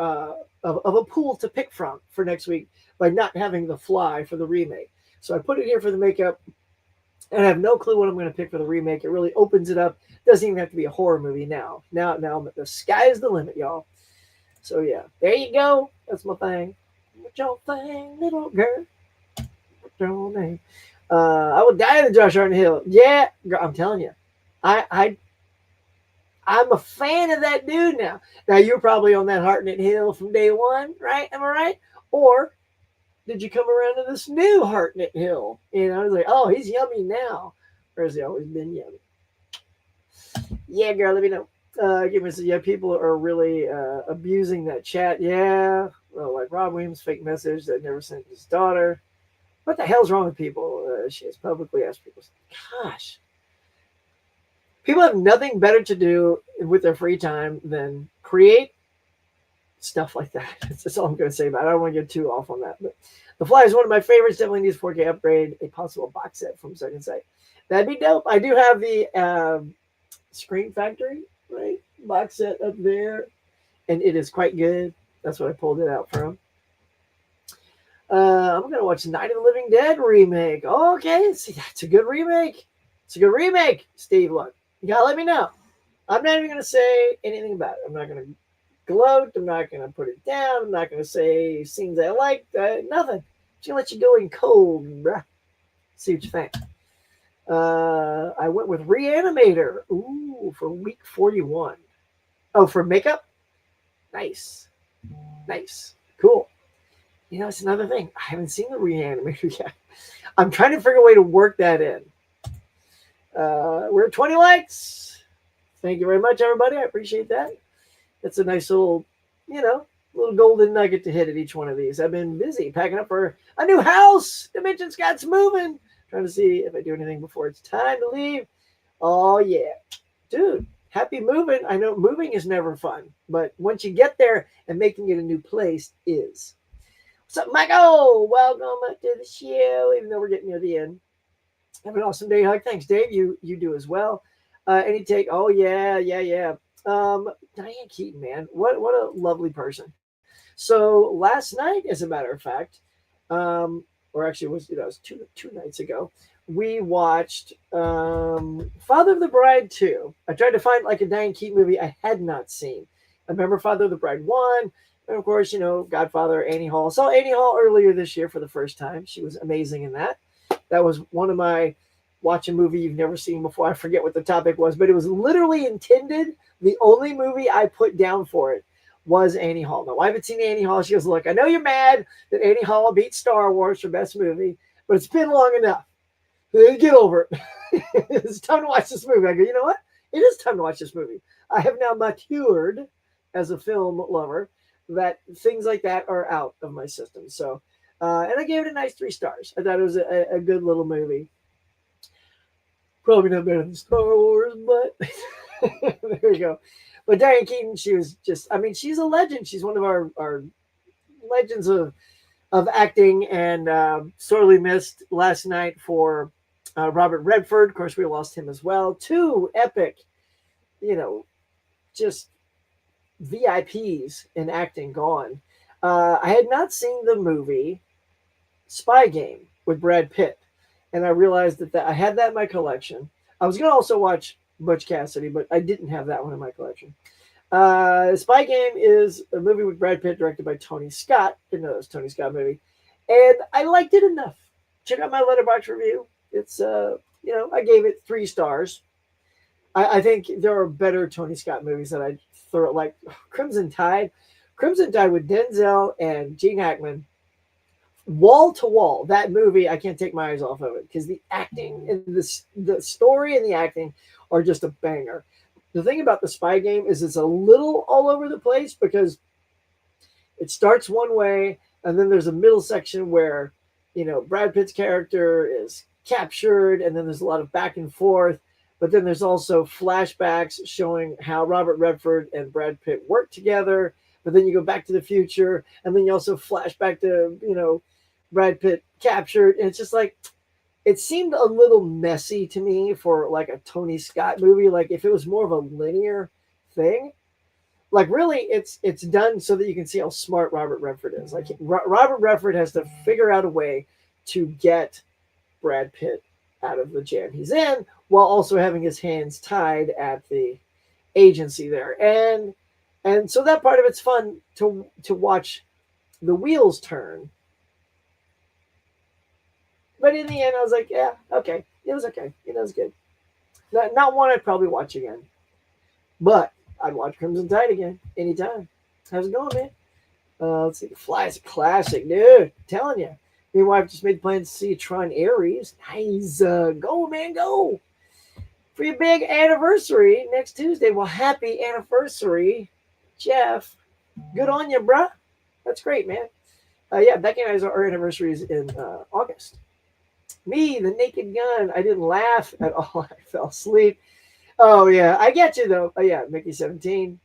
of a pool to pick from for next week by not having The Fly for the remake. So I put it here for the makeup, and I have no clue what I'm going to pick for the remake. It really opens it up. Doesn't even have to be a horror movie now. Now, the sky is the limit, y'all. So yeah, there you go. That's my thing. What's your thing, little girl? What's your name? I would die in the Josh Hartnett Hill. Yeah, I'm telling you, I'm a fan of that dude now. Now you're probably on that Hartnett Hill from day one, right? Am I right? Or did you come around to this new Hartnett Hill? And I was like, oh, he's yummy now. Or has he always been yummy? Yeah, girl, let me know. Give me some, yeah, people are really abusing that chat. Yeah. Well, like Rob Williams' fake message that never sent his daughter. What the hell's wrong with people? She has publicly asked people. Gosh. People have nothing better to do with their free time than create stuff like that. That's all I'm going to say about it. I don't want to get too off on that. But The Fly is one of my favorites. Definitely needs 4K upgrade. A possible box set from Second Sight. That'd be dope. I do have the Screen Factory, right? Box set up there. And it is quite good. That's what I pulled it out from. I'm going to watch Night of the Living Dead remake. Okay. See, that's a good remake. It's a good remake, Steve. Look, you got to let me know. I'm not even going to say anything about it. I'm not going to gloat. I'm not going to put it down. I'm not going to say scenes I like. Nothing. I'm just going to let you go in cold, bruh. See what you think. I went with Reanimator. Ooh, for week 41. Oh, for makeup? Nice. Nice. Cool. You know, it's another thing. I haven't seen the Reanimator yet. I'm trying to figure a way to work that in. We're at 20 likes. Thank you very much, everybody. I appreciate that. That's a nice little, little golden nugget to hit at each one of these. I've been busy packing up for a new house. Dimension Scott's moving. Trying to see if I do anything before it's time to leave. Oh, yeah. Dude, happy moving. I know moving is never fun, but once you get there and making it a new place is. What's up, Michael? Welcome to the show, even though we're getting near the end. Have an awesome day, Hug. Thanks, Dave. You do as well. Any take? Oh, yeah. Diane Keaton, man. What a lovely person. So last night, as a matter of fact, or actually it was two nights ago, we watched Father of the Bride 2. I tried to find like a Diane Keaton movie I had not seen. I remember Father of the Bride 1. And of course, Godfather, Annie Hall. Saw Annie Hall earlier this year for the first time. She was amazing in that. That was one of my watch a movie you've never seen before. I forget what the topic was, but it was literally intended. The only movie I put down for it was Annie Hall. My wife had seen Annie Hall. She goes, look, I know you're mad that Annie Hall beat Star Wars for best movie, but it's been long enough. Get over it. It's time to watch this movie. I go, you know what? It is time to watch this movie. I have now matured as a film lover that things like that are out of my system. So, and I gave it a nice 3 stars. I thought it was a good little movie. Probably not better than Star Wars, but there you go. But Diane Keaton, she was just, she's a legend. She's one of our legends of acting, and sorely missed last night for Robert Redford. Of course, we lost him as well. 2 epic, just VIPs in acting gone. I had not seen the movie Spy Game with Brad Pitt, and I realized that I had that in my collection. I was going to also watch Butch Cassidy, but I didn't have that one in my collection. Spy Game is a movie with Brad Pitt directed by Tony Scott. Didn't know it was a Tony Scott movie. And I liked it enough. Check out my Letterboxd review. It's, I gave it 3 stars. I think there are better Tony Scott movies that I throw, like Crimson Tide. Crimson Tide with Denzel and Gene Hackman. Wall to wall, that movie, I can't take my eyes off of it because the acting and the story and the acting are just a banger. The thing about the Spy Game is it's a little all over the place because it starts one way and then there's a middle section where, Brad Pitt's character is captured and then there's a lot of back and forth. But then there's also flashbacks showing how Robert Redford and Brad Pitt work together. But then you go back to the future and then you also flash back to, Brad Pitt captured. And it's just like, it seemed a little messy to me for like a Tony Scott movie. Like if it was more of a linear thing, like really it's done so that you can see how smart Robert Redford is. Like Robert Redford has to figure out a way to get Brad Pitt out of the jam he's in while also having his hands tied at the agency there. And so that part of it's fun to watch the wheels turn. But in the end, I was like, yeah, okay. It was okay. It was good. Not one I'd probably watch again. But I'd watch Crimson Tide again anytime. How's it going, man? Let's see. The Fly is a classic, dude. I'm telling you. Me and wife just made plans to see Tron Ares. Nice. Go, man, go. For your big anniversary next Tuesday. Well, happy anniversary, Jeff. Good on you, bruh. That's great, man. Yeah, Becky and I's our anniversary is in August. Me, the Naked Gun. I didn't laugh at all. I fell asleep. Oh yeah, I get you though. Oh yeah, Mickey 17.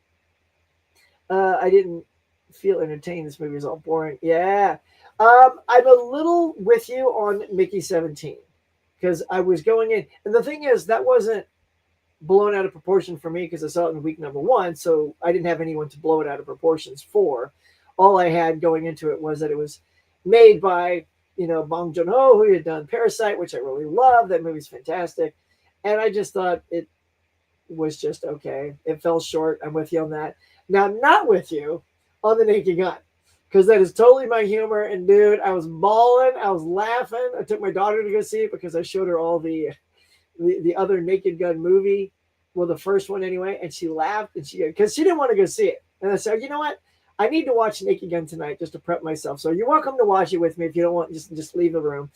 I didn't feel entertained. This movie is all boring. Yeah, I'm a little with you on Mickey 17 because I was going in, and the thing is that wasn't blown out of proportion for me because I saw it in week number one, so I didn't have anyone to blow it out of proportions for. All I had going into it was that it was made by Bong Joon-ho, who had done Parasite, which I really love. That movie's fantastic, and I just thought it was just okay. It fell short. I'm with you on that. Now, I'm not with you on the Naked Gun because that is totally my humor. And dude, I was bawling. I was laughing. I took my daughter to go see it because I showed her all the other Naked Gun movie, well, the first one anyway, and she laughed and because she didn't want to go see it. And I said, you know what? I need to watch Naked Gun tonight just to prep myself. So you're welcome to watch it with me if you don't want. Just leave the room.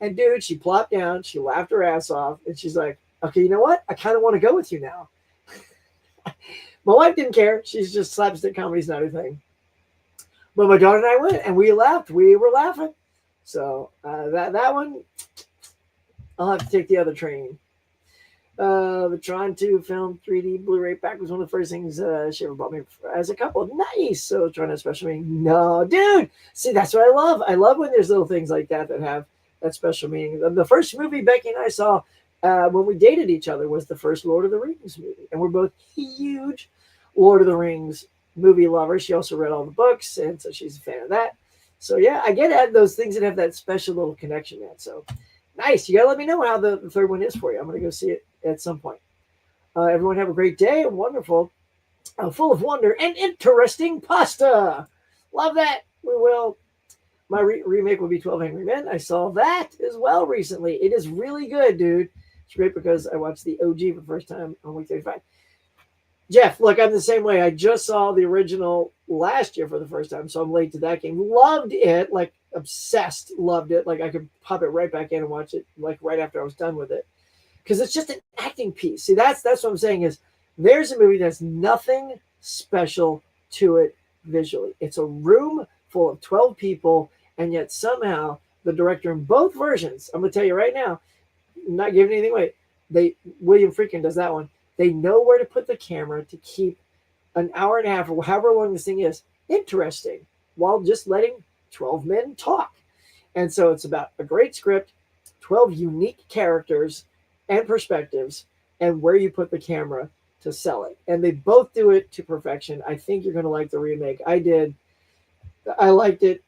And dude, she plopped down. She laughed her ass off, and she's like, okay, you know what? I kind of want to go with you now. My wife didn't care. She's just slapstick comedy's not her thing. But my daughter and I went, and we laughed. We were laughing. So that one, I'll have to take the other train. The Tron 2 film 3D Blu-ray pack was one of the first things she ever bought me as a couple. Nice. So Tron has special meaning. No, dude. See, that's what I love. I love when there's little things like that have that special meaning. The first movie Becky and I saw when we dated each other was the first Lord of the Rings movie. And we're both huge Lord of the Rings movie lovers. She also read all the books, and so she's a fan of that. So yeah, I get at those things that have that special little connection, man. So nice. You gotta let me know how the third one is for you. I'm gonna go see it at some point. Everyone have a great day. Wonderful, full of wonder and interesting pasta. Love that. We will. My remake will be 12 Angry Men. I saw that as well recently. It is really good, dude. It's great because I watched the OG for the first time on week 35. Jeff, look, I'm the same way. I just saw the original last year for the first time, so I'm late to that game. Loved it, like obsessed, loved it. Like I could pop it right back in and watch it like right after I was done with it. Because it's just an acting piece. See, that's what I'm saying is there's a movie that's nothing special to it visually. It's a room full of 12 people, and yet somehow the director in both versions, I'm going to tell you right now, I'm not giving anything away, William Friedkin does that one. They know where to put the camera to keep an hour and a half or however long this thing is interesting while just letting 12 men talk. And so it's about a great script, 12 unique characters and perspectives, and where you put the camera to sell it. And they both do it to perfection. I think you're going to like the remake. I did. I liked it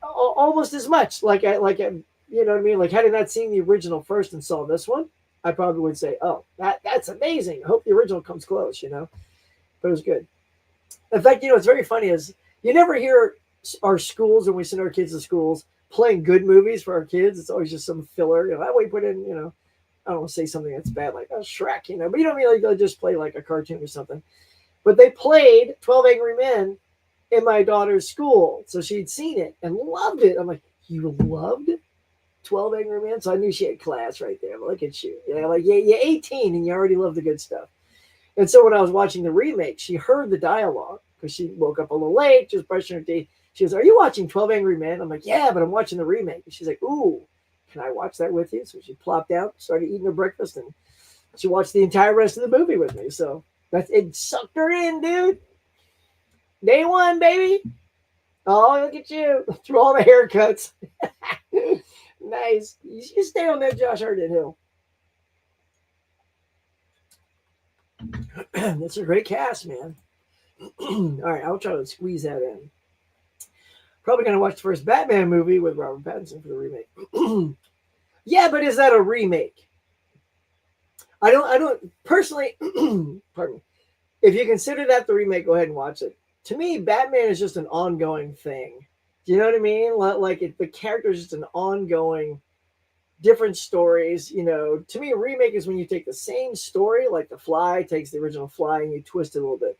almost as much. You know what I mean? Like had I not seen the original first and saw this one, I probably would say, oh, that's amazing. I hope the original comes close, But it was good. In fact, what's very funny is you never hear our schools when we send our kids to schools playing good movies for our kids. It's always just some filler. That way put in, I don't want to say something that's bad like Shrek, but you don't mean like they'll just play like a cartoon or something. But they played 12 Angry Men in my daughter's school. So she'd seen it and loved it. I'm like, you loved 12 Angry Men? So I knew she had class right there. Look at you. You're 18 and you already love the good stuff. And so when I was watching the remake, she heard the dialogue because she woke up a little late, just brushing her teeth. She goes, are you watching 12 Angry Men? I'm like, yeah, but I'm watching the remake. And she's like, ooh, can I watch that with you? So she plopped down, started eating her breakfast, and she watched the entire rest of the movie with me. So it sucked her in, dude. Day one, baby. Oh, look at you. Through all the haircuts. Nice. You stay on that Josh Hartnett hill. That's a great cast, man. All right, I'll try to squeeze that in. Probably going to watch the first Batman movie with Robert Pattinson for the remake. Yeah, but is that a remake? I don't personally, pardon me. If you consider that the remake, go ahead and watch it. To me, Batman is just an ongoing thing. Do you know what I mean? The character is just an ongoing, different stories. To me, a remake is when you take the same story, like The Fly takes the original Fly and you twist it a little bit.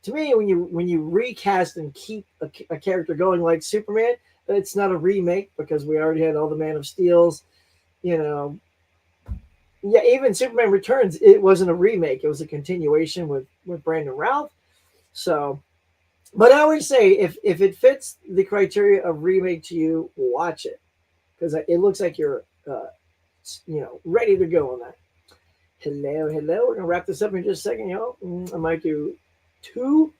to me, when you recast and keep a character going like Superman, it's not a remake because we already had all the Man of Steels. You know, yeah, even Superman Returns, it wasn't a remake; it was a continuation with Brandon Routh. So, but I always say if it fits the criteria of remake to you, watch it because it looks like you're ready to go on that. Hello, hello. We're gonna wrap this up in just a second, y'all. I might do two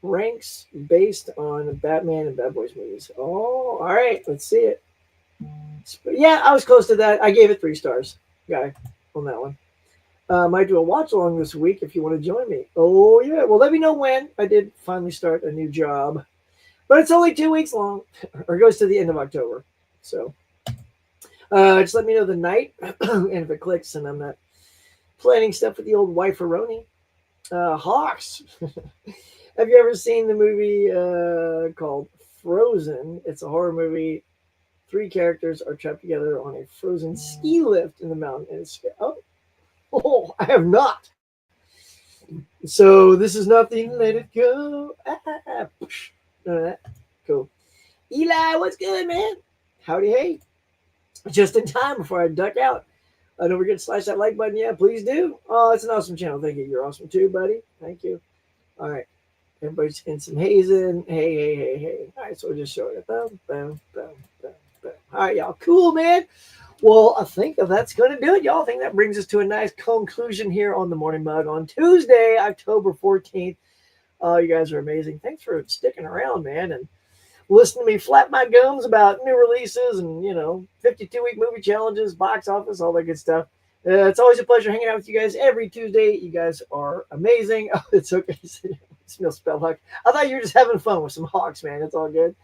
ranks based on Batman and Bad Boys movies. Oh, all right. Let's see it. Yeah, I was close to that. I gave it 3 stars, guy, on that one. Might do a watch along this week if you want to join me. Oh yeah. Well, let me know when. I did finally start a new job, but it's only 2 weeks long, or goes to the end of October. So just let me know the night, and if it clicks, and I'm not planning stuff with the old wife-a-roni. Hawks. Have you ever seen the movie called Frozen? It's a horror movie. 3 characters are trapped together on a frozen ski lift in the mountain. Oh, I have not. So this is nothing. Let it go. None of that. Cool. Eli, what's good, man? Howdy, hey. Just in time before I duck out. Don't forget to slash that like button. Yeah, please do. Oh, it's an awesome channel. Thank you. You're awesome too, buddy. Thank you. All right. Everybody's getting some hazing. Hey, hey, hey, hey. All right, so we're just showing it. Boom, boom, boom, boom, boom. All right, y'all. Cool, man. Well, I think that's going to do it, y'all. I think that brings us to a nice conclusion here on the Morning Mug on Tuesday, October 14th. You guys are amazing. Thanks for sticking around, man, and listen to me flap my gums about new releases and 52-week movie challenges, box office, all that good stuff. It's always a pleasure hanging out with you guys every Tuesday. You guys are amazing. Oh, it's okay. Smell spell hawk. I thought you were just having fun with some hawks, man. It's all good.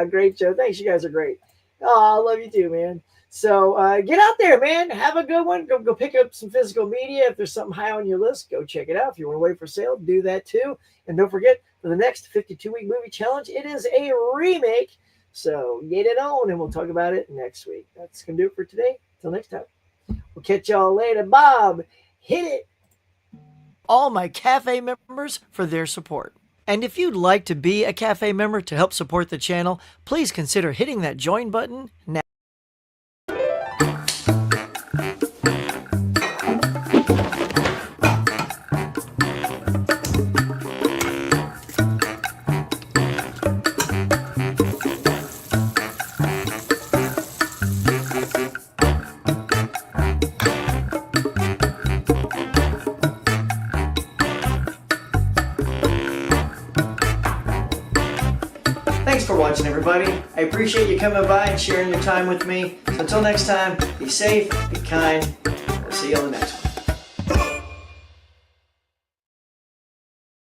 Great show. Thanks. You guys are great. Oh, I love you too, man. So get out there, man. Have a good one. Go pick up some physical media. If there's something high on your list, go check it out. If you want to wait for sale, do that too. And don't forget, for the next 52-week movie challenge, it is a remake. So get it on, and we'll talk about it next week. That's going to do it for today. Till next time. We'll catch y'all later. Bob, hit it. All my Cafe members for their support. And if you'd like to be a Cafe member to help support the channel, please consider hitting that join button now. Thanks for watching, everybody. I appreciate you coming by and sharing your time with me. So until next time, be safe, be kind. We'll see you on the next one.